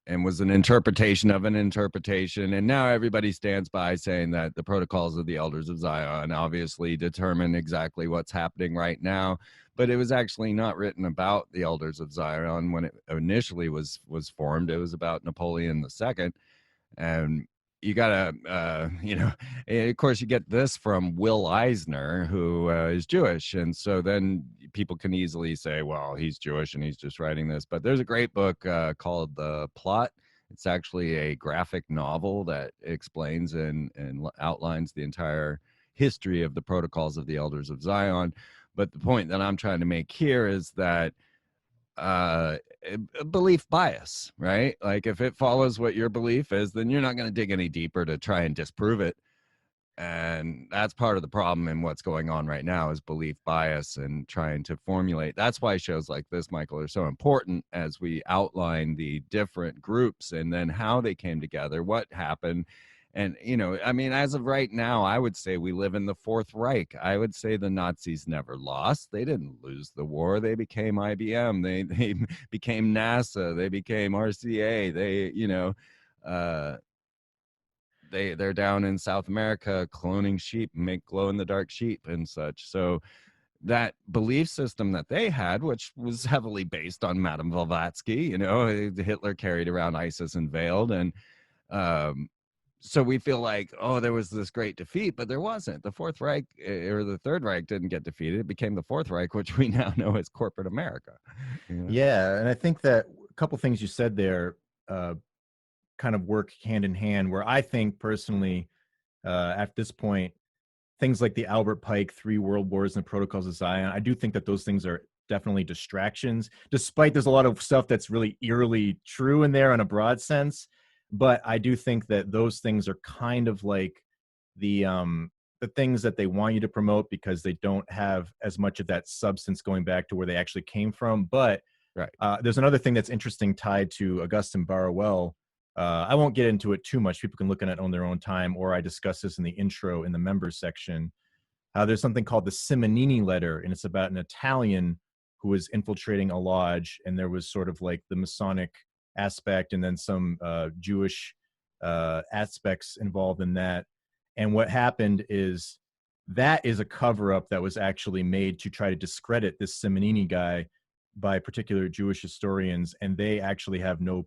and was an interpretation of an interpretation. And now everybody stands by saying that the protocols of the Elders of Zion obviously determine exactly what's happening right now. But it was actually not written about the Elders of Zion when it initially was formed. It was about Napoleon II. And you gotta, of course, you get this from Will Eisner, who is Jewish, and so then people can easily say, well, he's Jewish and he's just writing this. But there's a great book called The Plot. It's actually a graphic novel that explains and outlines the entire history of the protocols of the Elders of Zion. But the point that I'm trying to make here is that belief bias, right? Like if it follows what your belief is, then you're not going to dig any deeper to try and disprove it. And that's part of the problem in what's going on right now is belief bias and trying to formulate. That's why shows like this, Michael, are so important as we outline the different groups and then how they came together, what happened. And, as of right now, I would say we live in the Fourth Reich. I would say the Nazis never lost. They didn't lose the war. They became IBM. They became NASA. They became RCA. They're down in South America cloning sheep, make glow-in-the-dark sheep and such. So that belief system that they had, which was heavily based on Madame Blavatsky, Hitler carried around ISIS and veiled. And so we feel like, oh, there was this great defeat, but there wasn't. The Fourth Reich or the Third Reich didn't get defeated. It became the Fourth Reich, which we now know as corporate America. Yeah, and I think that a couple things you said there kind of work hand in hand, where I think personally, at this point, things like the Albert Pike, 3 World Wars, and the Protocols of Zion, I do think that those things are definitely distractions, despite there's a lot of stuff that's really eerily true in there in a broad sense. But I do think that those things are kind of like the things that they want you to promote because they don't have as much of that substance going back to where they actually came from. But right. There's another thing that's interesting tied to Augustine Barruel. I won't get into it too much. People can look at it on their own time, or I discuss this in the intro in the members section. There's something called the Simonini letter, and it's about an Italian who was infiltrating a lodge, and there was sort of like the Masonic aspect and then some Jewish aspects involved in that. And what happened is that is a cover-up that was actually made to try to discredit this Simonini guy by particular Jewish historians, and they actually have no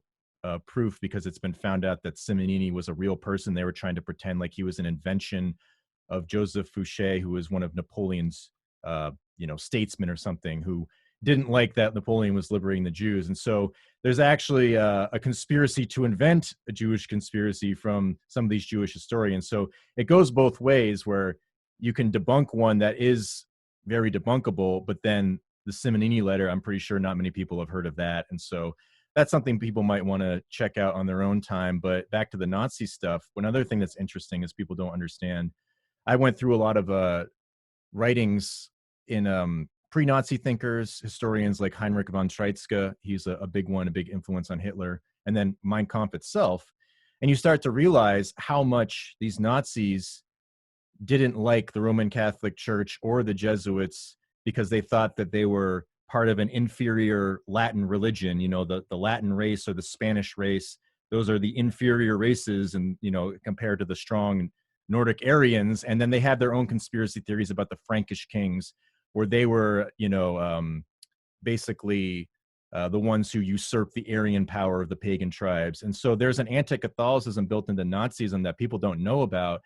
proof because it's been found out that Simonini was a real person. They were trying to pretend like he was an invention of Joseph Fouché, who was one of Napoleon's statesmen or something, who didn't like that Napoleon was liberating the Jews. And so there's actually a conspiracy to invent a Jewish conspiracy from some of these Jewish historians. So it goes both ways, where you can debunk one that is very debunkable, but then the Simonini letter, I'm pretty sure not many people have heard of that. And so that's something people might want to check out on their own time. But back to the Nazi stuff, one other thing that's interesting is people don't understand. I went through a lot of writings in pre-Nazi thinkers, historians like Heinrich von Treitschke. He's a big one, a big influence on Hitler. And then Mein Kampf itself. And you start to realize how much these Nazis didn't like the Roman Catholic Church or the Jesuits because they thought that they were part of an inferior Latin religion. The Latin race or the Spanish race, those are the inferior races, and compared to the strong Nordic Aryans. And then they had their own conspiracy theories about the Frankish kings, where they were basically the ones who usurped the Aryan power of the pagan tribes. And so there's an anti-Catholicism built into Nazism that people don't know about.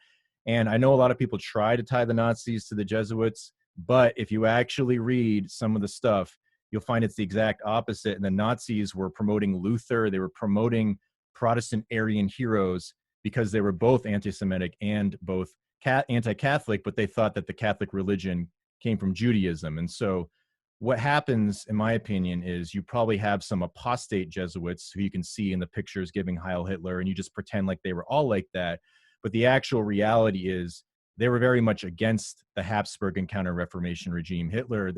And I know a lot of people try to tie the Nazis to the Jesuits, but if you actually read some of the stuff, you'll find it's the exact opposite. And the Nazis were promoting Luther, they were promoting Protestant Aryan heroes because they were both anti-Semitic and both anti-Catholic, but they thought that the Catholic religion came from Judaism. And so what happens, in my opinion, is you probably have some apostate Jesuits who you can see in the pictures giving Heil Hitler, and you just pretend like they were all like that. But the actual reality is they were very much against the Habsburg and Counter-Reformation regime. Hitler,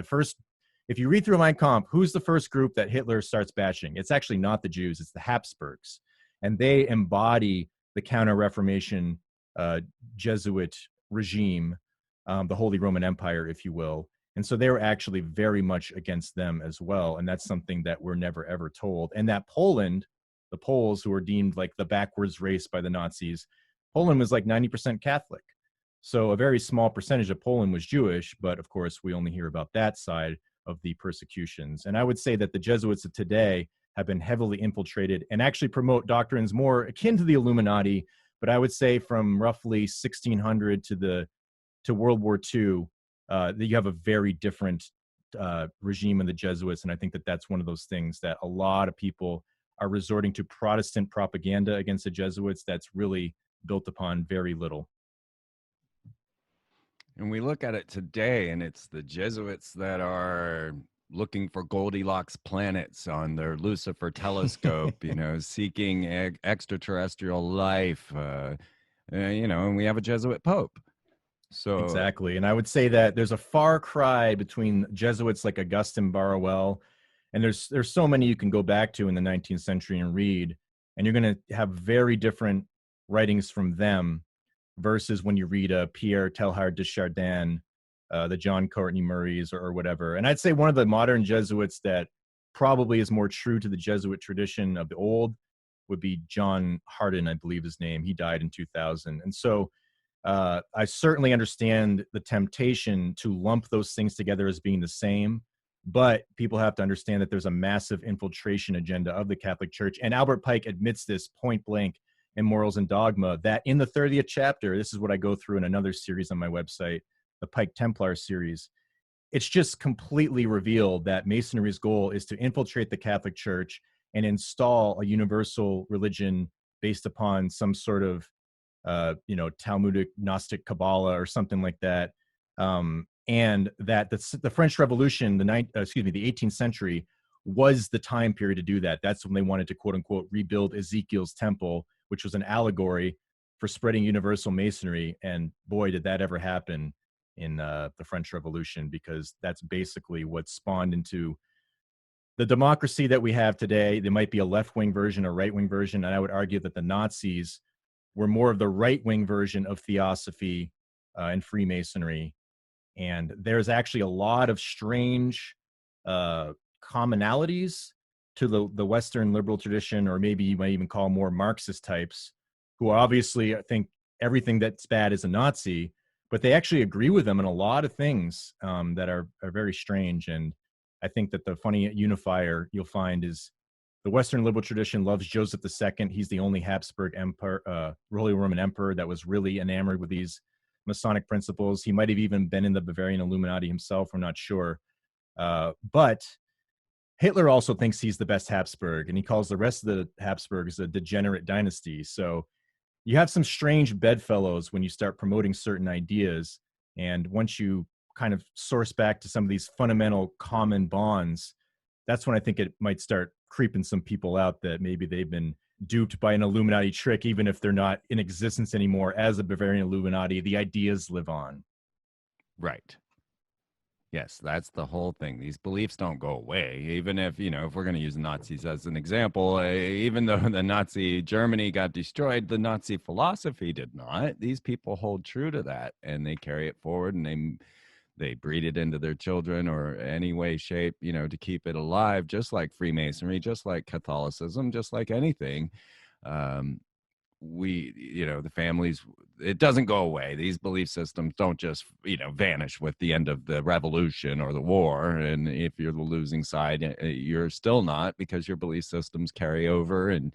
if you read through Mein Kampf, who's the first group that Hitler starts bashing? It's actually not the Jews, it's the Habsburgs. And they embody the Counter-Reformation Jesuit regime, the Holy Roman Empire, if you will. And so they were actually very much against them as well. And that's something that we're never, ever told. And that Poland, the Poles who were deemed like the backwards race by the Nazis, Poland was like 90% Catholic. So a very small percentage of Poland was Jewish, but of course we only hear about that side of the persecutions. And I would say that the Jesuits of today have been heavily infiltrated and actually promote doctrines more akin to the Illuminati, but I would say from roughly 1600 to World War II, that you have a very different regime in the Jesuits. And I think that that's one of those things that a lot of people are resorting to Protestant propaganda against the Jesuits that's really built upon very little. And we look at it today, and it's the Jesuits that are looking for Goldilocks planets on their Lucifer telescope, seeking extraterrestrial life, and we have a Jesuit Pope. So Exactly. And I would say that there's a far cry between Jesuits like Augustine Barruel, and there's so many you can go back to in the 19th century and read, and you're going to have very different writings from them versus when you read Pierre Teilhard de Chardin, the John Courtney Murrays or whatever. And I'd say one of the modern Jesuits that probably is more true to the Jesuit tradition of the old would be John Hardin, I believe his name. He died in 2000. And so I certainly understand the temptation to lump those things together as being the same, but people have to understand that there's a massive infiltration agenda of the Catholic Church. And Albert Pike admits this point blank in Morals and Dogma, that in the 30th chapter, this is what I go through in another series on my website, the Pike Templar series, it's just completely revealed that Masonry's goal is to infiltrate the Catholic Church and install a universal religion based upon some sort of Talmudic Gnostic Kabbalah or something like that, and that the French Revolution, the 18th century, was the time period to do that. That's when they wanted to quote unquote rebuild Ezekiel's temple, which was an allegory for spreading universal Masonry. And boy, did that ever happen in the French Revolution, because that's basically what spawned into the democracy that we have today. There might be a left-wing version, a right-wing version, and I would argue that the Nazis were more of the right-wing version of Theosophy and Freemasonry. And there's actually a lot of strange commonalities to the Western liberal tradition, or maybe you might even call more Marxist types, who obviously think everything that's bad is a Nazi, but they actually agree with them in a lot of things that are very strange. And I think that the funny unifier you'll find is the Western liberal tradition loves Joseph II. He's the only Habsburg emperor, Holy Roman Emperor, that was really enamored with these Masonic principles. He might have even been in the Bavarian Illuminati himself, we're not sure. But Hitler also thinks he's the best Habsburg, and he calls the rest of the Habsburgs a degenerate dynasty. So you have some strange bedfellows when you start promoting certain ideas. And once you kind of source back to some of these fundamental common bonds, that's when I think it might start creeping some people out that maybe they've been duped by an Illuminati trick, even if they're not in existence anymore as a Bavarian Illuminati. The ideas live on. Right. Yes, that's the whole thing. These beliefs don't go away. Even if, if we're going to use Nazis as an example, even though the Nazi Germany got destroyed, the Nazi philosophy did not. These people hold true to that, and they carry it forward, and they breed it into their children, or any way, shape, to keep it alive, just like Freemasonry, just like Catholicism, just like anything. The families, it doesn't go away. These belief systems don't just, vanish with the end of the revolution or the war. And if you're the losing side, you're still not, because your belief systems carry over. And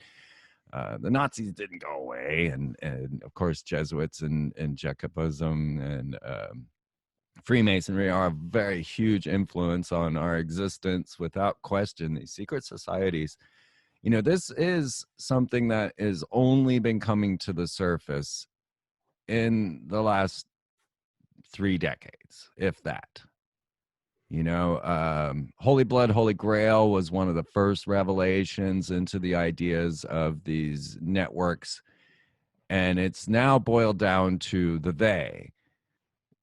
The Nazis didn't go away, and of course Jesuits and Jacobinism and Freemasonry are a very huge influence on our existence, without question. These secret societies, this is something that has only been coming to the surface in the last 3 decades, if that. Holy Blood, Holy Grail was one of the first revelations into the ideas of these networks. And it's now boiled down to the they,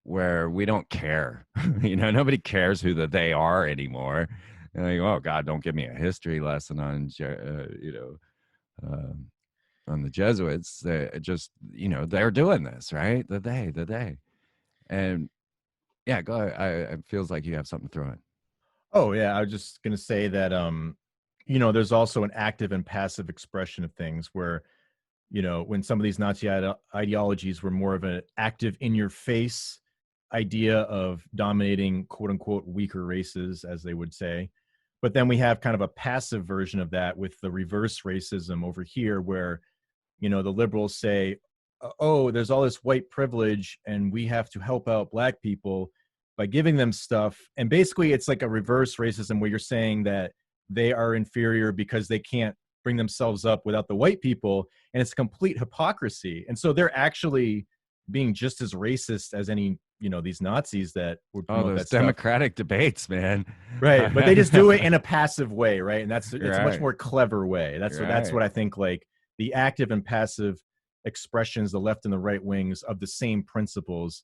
where we don't care. Nobody cares who the they are anymore. And like, oh God, don't give me a history lesson on, on the Jesuits. They just, they're doing this, right? The they. And yeah, go ahead. It feels like you have something to throw in. Oh yeah, I was just gonna say that there's also an active and passive expression of things where, when some of these Nazi ideologies were more of an active in your face idea of dominating quote unquote weaker races, as they would say. But then we have kind of a passive version of that with the reverse racism over here, where, the liberals say, oh, there's all this white privilege and we have to help out black people by giving them stuff. And basically it's like a reverse racism where you're saying that they are inferior because they can't bring themselves up without the white people. And it's complete hypocrisy. And so they're actually being just as racist as any, these Nazis that would promote those that stuff. democratic debates, man. Right. But they just do it in a passive way. Right. And it's Right. a much more clever way. That's what I think, like the active and passive expressions, the left and the right wings of the same principles.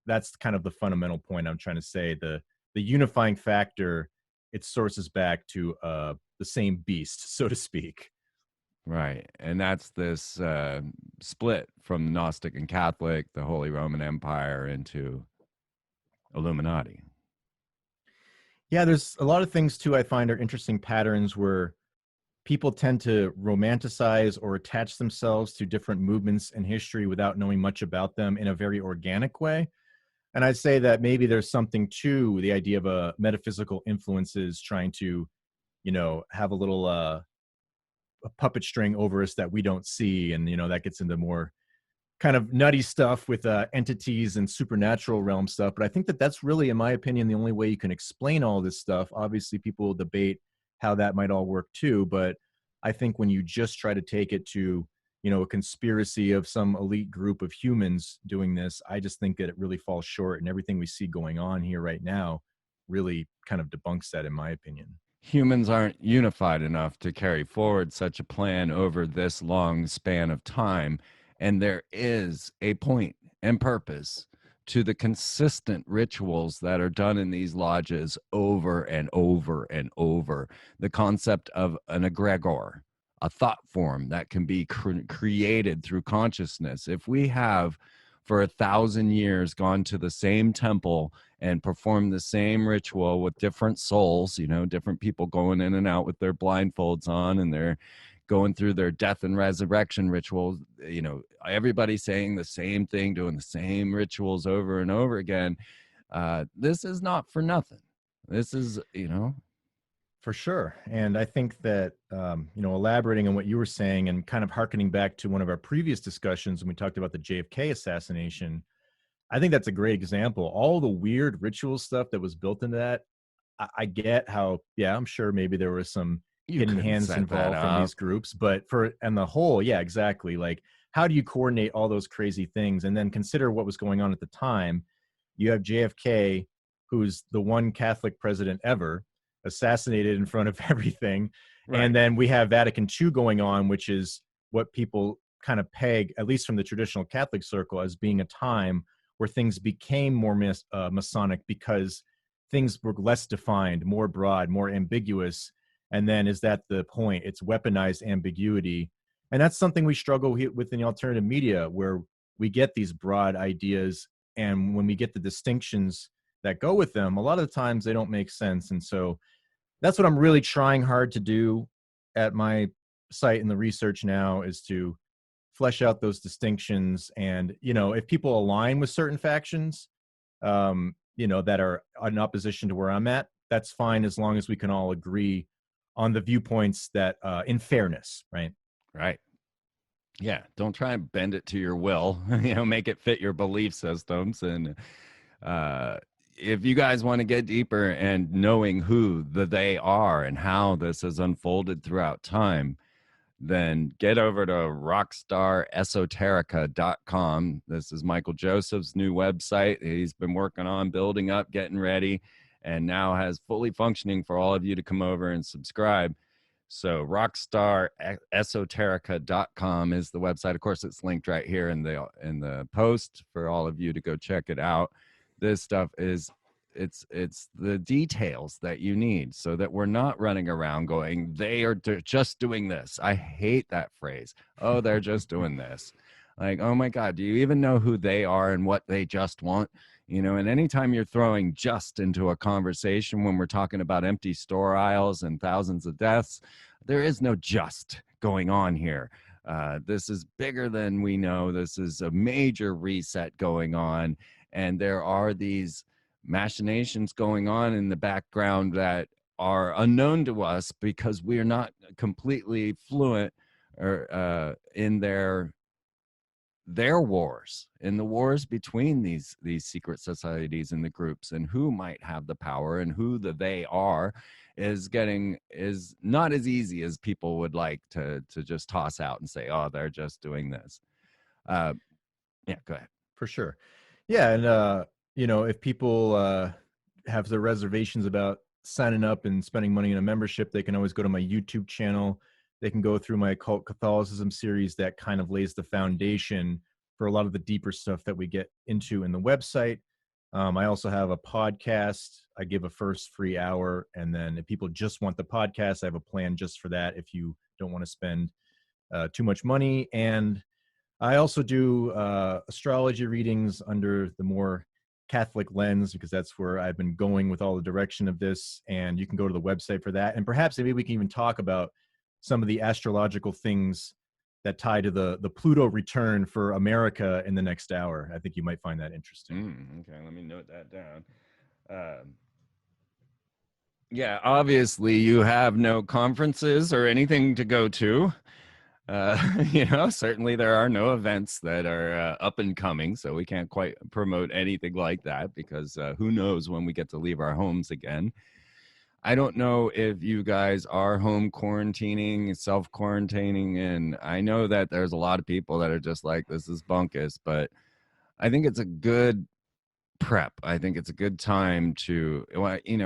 That's kind of the fundamental point I'm trying to say. The unifying factor, it sources back to the same beast, so to speak. Right. And that's this split from Gnostic and Catholic, the Holy Roman Empire, into Illuminati. Yeah, there's a lot of things too I find are interesting patterns where people tend to romanticize or attach themselves to different movements in history without knowing much about them in a very organic way. And I'd say that maybe there's something to the idea of metaphysical influences trying to, have a little a puppet string over us that we don't see. And, that gets into more kind of nutty stuff with entities and supernatural realm stuff. But I think that that's really, in my opinion, the only way you can explain all this stuff. Obviously, people will debate how that might all work too. But I think when you just try to take it to, a conspiracy of some elite group of humans doing this, I just think that it really falls short. And everything we see going on here right now really kind of debunks that, in my opinion. Humans aren't unified enough to carry forward such a plan over this long span of time. And there is a point and purpose to the consistent rituals that are done in these lodges over and over and over. The concept of an egregor, a thought form that can be created through consciousness. If we have for 1,000 years gone to the same temple and performed the same ritual with different souls, different people going in and out with their blindfolds on, and they're going through their death and resurrection rituals, everybody saying the same thing, doing the same rituals over and over again. This is not for nothing. This is, For sure. And I think that, elaborating on what you were saying and kind of hearkening back to one of our previous discussions when we talked about the JFK assassination, I think that's a great example. All the weird ritual stuff that was built into that, I get how, yeah, I'm sure maybe there was some hidden hands involved from these groups, but and the whole, yeah, exactly. Like, how do you coordinate all those crazy things? And then consider what was going on at the time. You have JFK, who's the one Catholic president ever, assassinated in front of everything. Right. And then we have Vatican II going on, which is what people kind of peg, at least from the traditional Catholic circle, as being a time where things became more Masonic because things were less defined, more broad, more ambiguous. And then is that the point? It's weaponized ambiguity. And that's something we struggle with in the alternative media, where we get these broad ideas, and when we get the distinctions that go with them, a lot of the times they don't make sense. And so that's what I'm really trying hard to do at my site in the research now, is to flesh out those distinctions. And, if people align with certain factions, that are in opposition to where I'm at, that's fine, as long as we can all agree on the viewpoints that in fairness, right? Right. Yeah, don't try and bend it to your will. Make it fit your belief systems. And uh, if you guys want to get deeper and knowing who they are and how this has unfolded throughout time, then get over to rockstaresoterica.com. This is Michael Joseph's new website. He's been working on building up, getting ready, and now has fully functioning for all of you to come over and subscribe. So rockstaresoterica.com is the website. Of course, it's linked right here in the post for all of you to go check it out. This stuff is it's the details that you need so that we're not running around going, they're just doing this. I hate that phrase. Oh, they're just doing this. Like, oh my God, do you even know who they are and what they just want? And anytime you're throwing just into a conversation when we're talking about empty store aisles and thousands of deaths, there is no just going on here. This is bigger than we know. This is a major reset going on. And there are these machinations going on in the background that are unknown to us because we're not completely fluent or in their wars, in the wars between these secret societies and the groups, and who might have the power and who they are is not as easy as people would like to just toss out and say, oh, they're just doing this. Yeah, go ahead. For sure. Yeah. And, if people have their reservations about signing up and spending money in a membership, they can always go to my YouTube channel. They can go through my Occult Catholicism series that kind of lays the foundation for a lot of the deeper stuff that we get into in the website. I also have a podcast. I give a first free hour. And then if people just want the podcast, I have a plan just for that if you don't want to spend too much money. And I also do astrology readings under the more Catholic lens, because that's where I've been going with all the direction of this. And you can go to the website for that. And perhaps maybe we can even talk about some of the astrological things that tie to the Pluto return for America in the next hour. I think you might find that interesting. Okay, let me note that down. Yeah, obviously you have no conferences or anything to go to. Certainly there are no events that are up and coming, so we can't quite promote anything like that because who knows when we get to leave our homes again. I don't know if you guys are home quarantining, self-quarantining, and I know that there's a lot of people that are just like, this is bunkus, but I think it's a good prep. I think it's a good time to,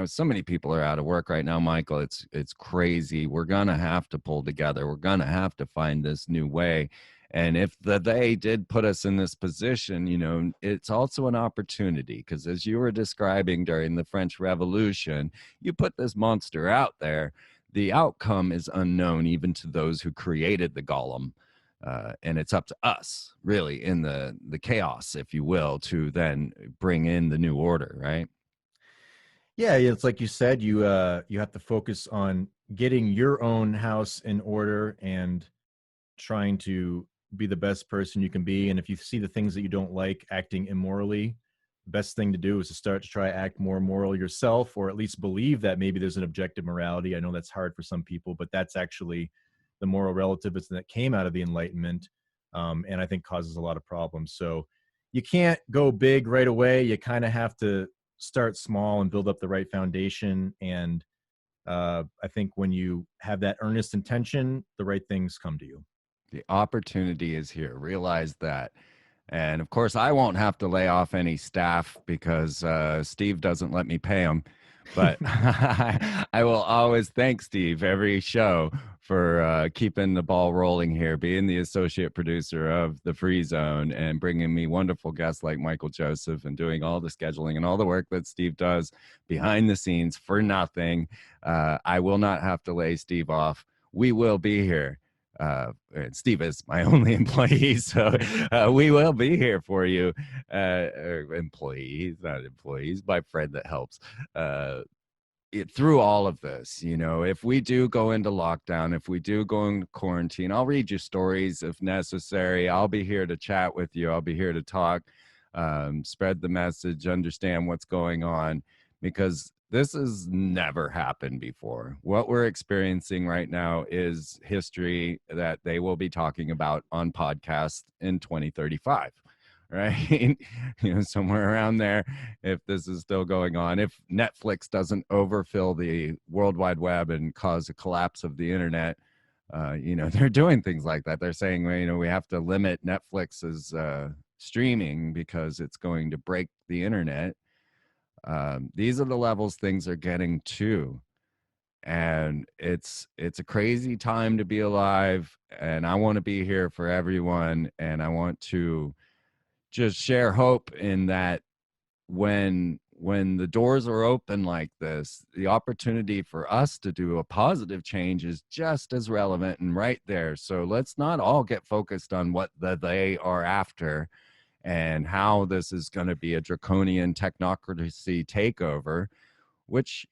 so many people are out of work right now, Michael. It's crazy. We're going to have to pull together. We're going to have to find this new way. And if they did put us in this position, it's also an opportunity because as you were describing during the French Revolution, you put this monster out there. The outcome is unknown even to those who created the golem. And it's up to us, really, in the chaos, if you will, to then bring in the new order, right? Yeah, it's like you said, you have to focus on getting your own house in order and trying to be the best person you can be. And if you see the things that you don't like acting immorally, the best thing to do is to start to try to act more moral yourself, or at least believe that maybe there's an objective morality. I know that's hard for some people, but that's actually the moral relativism that came out of the Enlightenment, and I think causes a lot of problems. So you can't go big right away. You kind of have to start small and build up the right foundation. And I think when you have that earnest intention, the right things come to you. The opportunity is here. Realize that. And of course, I won't have to lay off any staff because Steve doesn't let me pay them. But I will always thank Steve every show for keeping the ball rolling here, being the associate producer of The Free Zone and bringing me wonderful guests like Michael Joseph and doing all the scheduling and all the work that Steve does behind the scenes for nothing. I will not have to lay Steve off. We will be here. Steve is my only employee, so we will be here for you. Employees, not employees, my friend that helps through all of this. If we do go into lockdown, if we do go into quarantine, I'll read you stories if necessary. I'll be here to chat with you. I'll be here to talk, spread the message, understand what's going on. because this has never happened before. What we're experiencing right now is history that they will be talking about on podcasts in 2035, right? Somewhere around there, if this is still going on, if Netflix doesn't overfill the World Wide Web and cause a collapse of the internet. They're doing things like that. They're saying, well, we have to limit Netflix's streaming because it's going to break the internet. These are the levels things are getting to, and it's a crazy time to be alive. And I want to be here for everyone, and I want to just share hope in that when the doors are open like this, the opportunity for us to do a positive change is just as relevant and right there. So let's not all get focused on what they are after and how this is going to be a draconian technocracy takeover, which,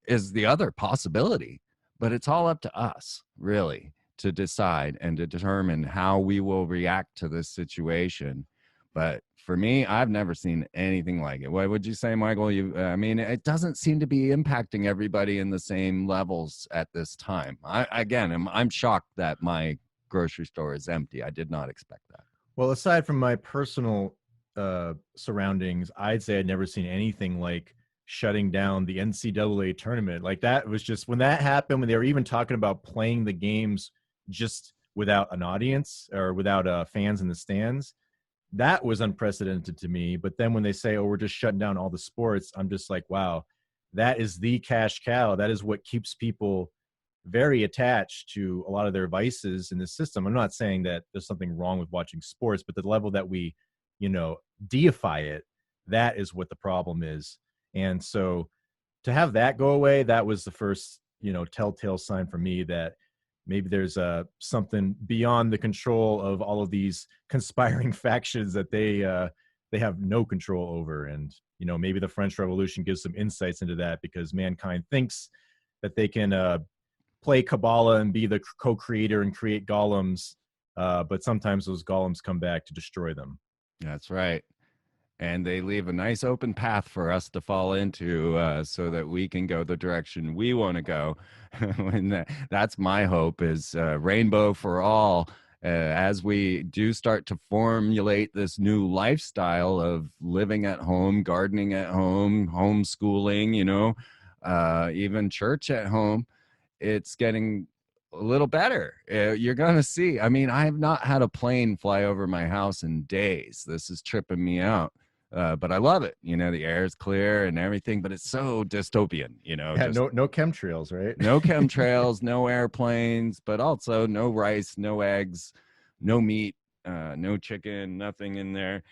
is the other possibility. But it's all up to us, really, to decide and to determine how we will react to this situation. But for me, I've never seen anything like it. What would you say, Michael? It doesn't seem to be impacting everybody in the same levels at this time. I'm shocked that my grocery store is empty. I did not expect that. Well, aside from my personal surroundings, I'd say I'd never seen anything like shutting down the NCAA tournament. Like, that was just, when that happened, when they were even talking about playing the games just without an audience or without fans in the stands, that was unprecedented to me. But then when they say, oh, we're just shutting down all the sports, I'm just like, wow, that is the cash cow. That is what keeps people very attached to a lot of their vices in the system. I'm not saying that there's something wrong with watching sports, but the level that we, deify it, that is what the problem is. And so to have that go away, that was the first, telltale sign for me that maybe there's something beyond the control of all of these conspiring factions that they have no control over. And, maybe the French Revolution gives some insights into that, because mankind thinks that they can play Kabbalah and be the co-creator and create golems. But sometimes those golems come back to destroy them. That's right. And they leave a nice open path for us to fall into so that we can go the direction we want to go. And that's my hope, is rainbow for all. As we do start to formulate this new lifestyle of living at home, gardening at home, homeschooling, even church at home, it's getting a little better. You're going to see. I have not had a plane fly over my house in days. This is tripping me out. But I love it. The air is clear and everything, but it's so dystopian, Yeah, no chemtrails, right? No chemtrails, no airplanes, but also no rice, no eggs, no meat, no chicken, nothing in there.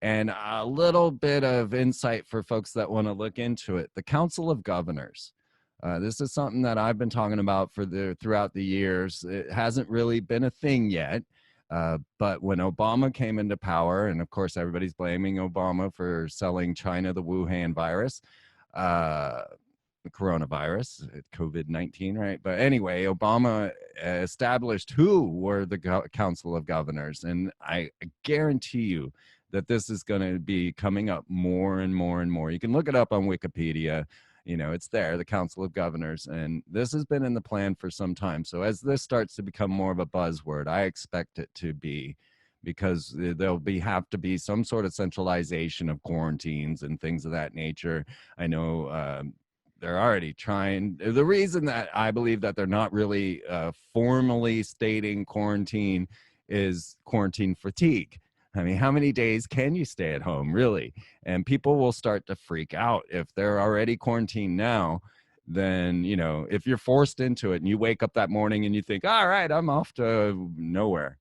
And a little bit of insight for folks that want to look into it. The Council of Governors. This is something that I've been talking about throughout the years. It hasn't really been a thing yet. But when Obama came into power, and of course everybody's blaming Obama for selling China the Wuhan virus, the coronavirus, COVID-19, right? But anyway, Obama established who were the Council of Governors. And I guarantee you that this is going to be coming up more and more and more. You can look it up on Wikipedia. It's there, the Council of Governors, and this has been in the plan for some time. So as this starts to become more of a buzzword, I expect it to be, because there'll have to be some sort of centralization of quarantines and things of that nature. I know they're already trying. The reason that I believe that they're not really formally stating quarantine is quarantine fatigue. How many days can you stay at home, really? And people will start to freak out if they're already quarantined now. Then, if you're forced into it and you wake up that morning and you think, all right, I'm off to nowhere,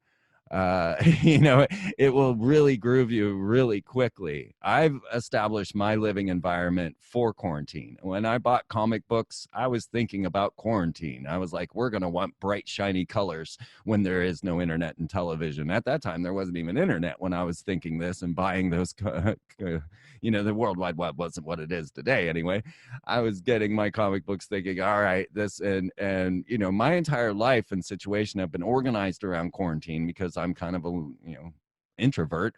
it will really groove you really quickly. I've established my living environment for quarantine. When I bought comic books, I was thinking about quarantine. I was like, we're going to want bright, shiny colors when there is no internet and television. At that time, there wasn't even internet when I was thinking this and buying those, the World Wide Web wasn't what it is today. Anyway, I was getting my comic books thinking, all right, this and my entire life and situation have been organized around quarantine, because I'm kind of a introvert,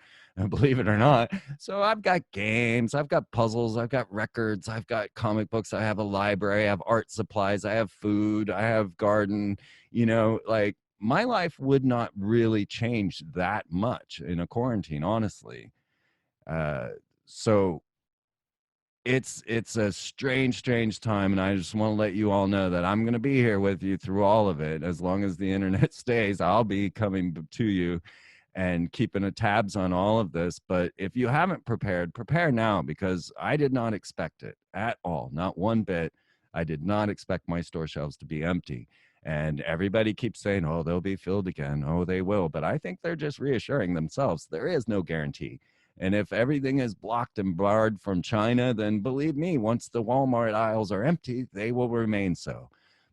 believe it or not. So I've got games, I've got puzzles, I've got records, I've got comic books, I have a library, I have art supplies, I have food, I have garden, like my life would not really change that much in a quarantine, honestly. So it's a strange time, and I just want to let you all know that I'm going to be here with you through all of it. As long as the internet stays, I'll be coming to you and keeping a tabs on all of this. But if you haven't prepared, prepare now, because I did not expect it at all, not one bit. I did not expect my store shelves to be empty. And everybody keeps saying, oh, they'll be filled again. Oh, they will. But I think they're just reassuring themselves. There is no guarantee. And if everything is blocked and barred from China, then believe me, once the Walmart aisles are empty, they will remain so.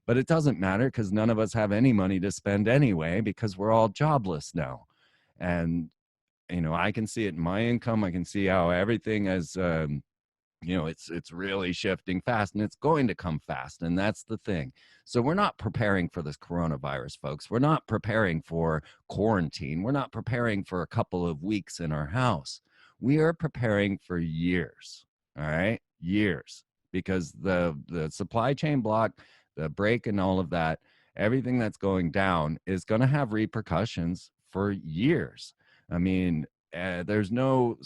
But it doesn't matter, because none of us have any money to spend anyway, because we're all jobless now. And, I can see it in my income. I can see how everything is, it's really shifting fast, and it's going to come fast. And that's the thing. So we're not preparing for this coronavirus, folks. We're not preparing for quarantine. We're not preparing for a couple of weeks in our house. We are preparing for years, all right? Years, because the supply chain block, the break and all of that, everything that's going down is going to have repercussions for years. I mean, there's no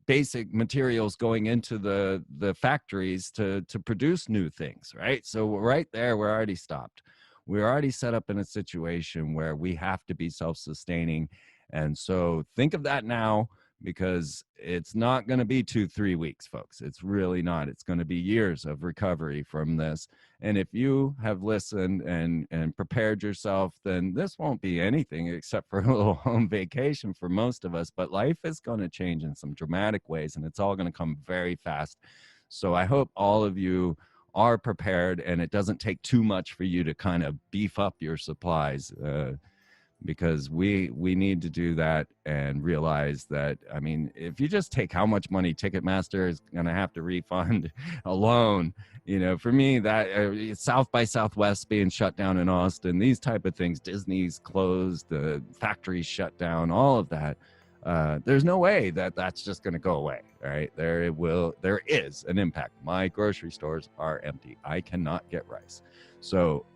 basic materials going into the factories to produce new things, right? So right there, we're already stopped. We're already set up in a situation where we have to be self-sustaining. And so think of that now, because it's not going to be 2-3 weeks, folks. It's really not. It's going to be years of recovery from this. And if you have listened and prepared yourself, then this won't be anything except for a little home vacation for most of us. But life is going to change in some dramatic ways, and it's all going to come very fast. So I hope all of you are prepared, and it doesn't take too much for you to kind of beef up your supplies, because we need to do that and realize that, I mean, if you just take how much money Ticketmaster is going to have to refund alone, for me, that South by Southwest being shut down in Austin, these type of things, Disney's closed, the factories shut down, all of that, there's no way that that's just going to go away. All right. There is an impact. My grocery stores are empty. I cannot get rice. So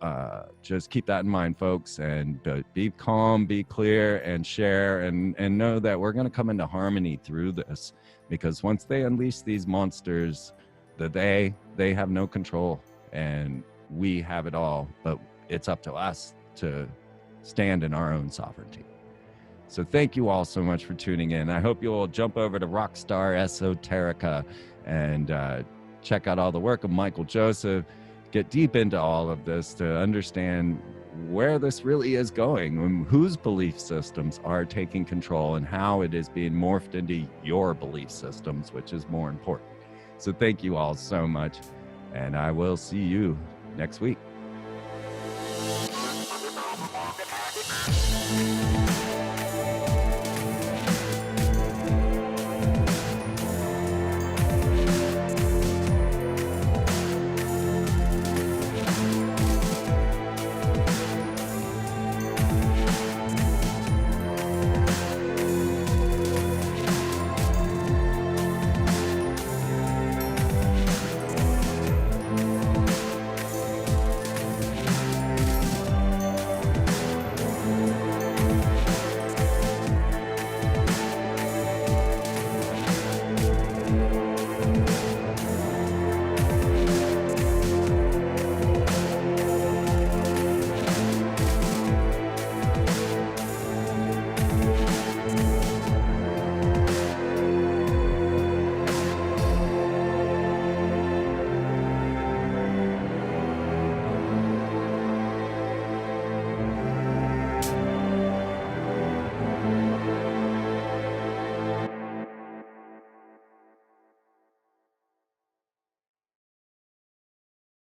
just keep that in mind, folks, and be calm, be clear, and share, and know that we're going to come into harmony through this, because once they unleash these monsters, they have no control, and we have it all, but it's up to us to stand in our own sovereignty. So thank you all so much for tuning in. I hope you'll jump over to Rockstar Esoterica and check out all the work of Michael Joseph. Get deep into all of this to understand where this really is going, and whose belief systems are taking control, and how it is being morphed into your belief systems, which is more important. So thank you all so much, and I will see you next week.